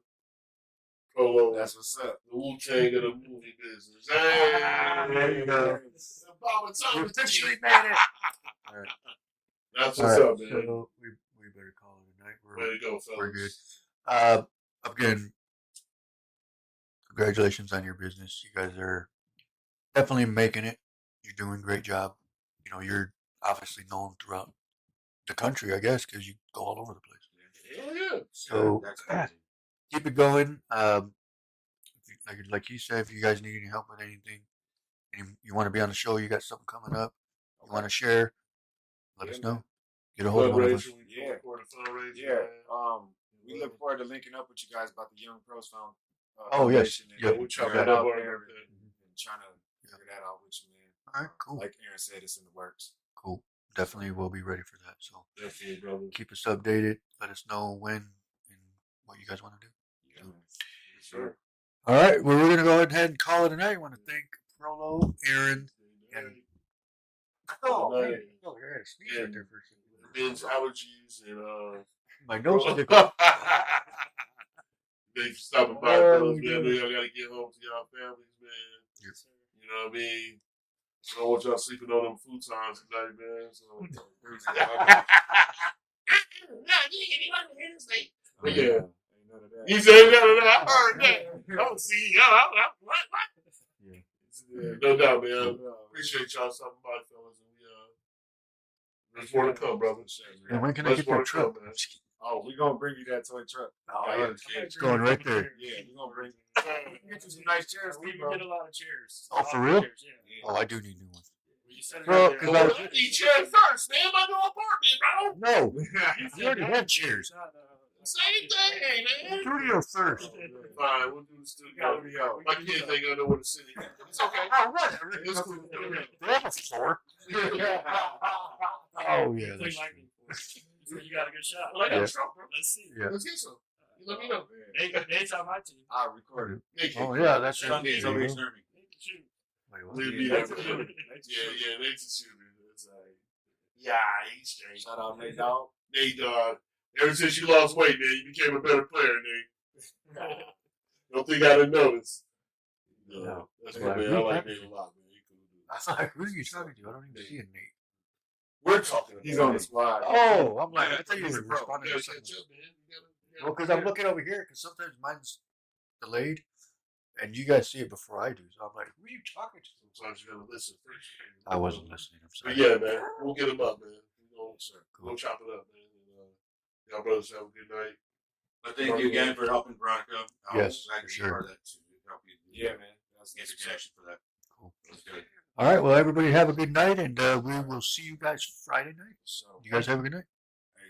Prolo. That's what's up. The Wu-Tang of the movie business. Hey! There you go. We officially made it. All right. That's All what's right. up, man. So we better call it a night. Way to go, fellas. We're good. Again, congratulations on your business. You guys are definitely making it. You're doing a great job. You know, you're obviously known throughout the country, I guess, because you go all over the place. Hell yeah. So That's crazy. keep it going. Like you said, if you guys need any help with anything, and you want to be on the show, you got something coming up, you want to share, let us know. Get a hold of one of us. Fundraiser. We record a fundraiser. Yeah. man. We look forward to linking up with you guys about the Young Pros Found. Oh, yes. Foundation and Yep. We're trying chopping that up out our there birthday. and trying to figure that out with you, man. All right, cool. Like Aaron said, it's in the works. Cool. Definitely will be ready for that. So Definitely, brother. keep us updated. Let us know when and what you guys want to do. Yeah. Sure. All right. Well, we're going to go ahead and call it a night. I want to thank Prolo, Aaron, and Oh, man. I had a sneeze right there for a second. Ben's allergies and My nose tickled. Thanks for stopping by, fellas, man. I know y'all gotta get home to y'all families, man. Yes. You know what I mean? I don't want y'all sleeping on them futons tonight, man. So but yeah. Ain't none of that. You say none of that. I heard that. Don't see y'all. What? Yeah, no doubt, man. Appreciate y'all stopping by, fellas. And there's more to come, brother. And when can I Much get more that to come, truck? man. Oh, we're going to bring you that toy truck. Oh, Yeah, yeah. It's going right there. Yeah, we're going to bring get you some nice chairs, We too, bro. get a lot of chairs. Oh, for real? Chairs, yeah. Oh, I do need new ones. You set it Well, up 'cause there. I- Well, I need chairs first, man. My new apartment, bro. No. You You already said have chairs. Same thing, man. Studio first. Fine, we'll do the studio. My kids ain't gonna know where to sit. It's okay. Oh, whatever. It's cool. They have a floor. Oh, yeah, Clean that's lightning. So you got a good shot. Well, I got Yeah. a shot, bro. Let's see. Yeah. Let's get some. You let me know. Nate's on my team. I recorded. Oh, yeah, that's Yeah, it. Sundays There you always go. near me. Nate can shoot. Wait, what? We'll Yeah, be that's there. a shooter. Yeah, Nate's a shooter. It's like, yeah, he's straight. Shout out Nate Dog. Nate, ever since you lost weight, man, you became a better player, Nate. Don't think I didn't notice. No. That's Yeah, my man. who I like happened? Nate a lot, man. He cool dude. I was like, who are you talking to? I don't even see a Nate. We're talking. He's on the squad. Oh, I'm like, I thought you He's were a pro. responding You to gotta something. catch up, man. You gotta Well, because I'm looking over here, because sometimes mine's delayed, and you guys see it before I do. So I'm like, who are you talking to? Sometimes you gotta listen first. I wasn't listening. I'm sorry. But yeah, man, we'll get him up, man. We'll Cool. chop it up, man. And, y'all brothers have a good night. But thank you again for helping Veronica. Yes, glad for to be sure. part of that too. Help you. Yeah, man. That's Get a connection for that. Cool. That's good. All right. Well, everybody have a good night, and we will see you guys Friday night. So, You guys have a good night.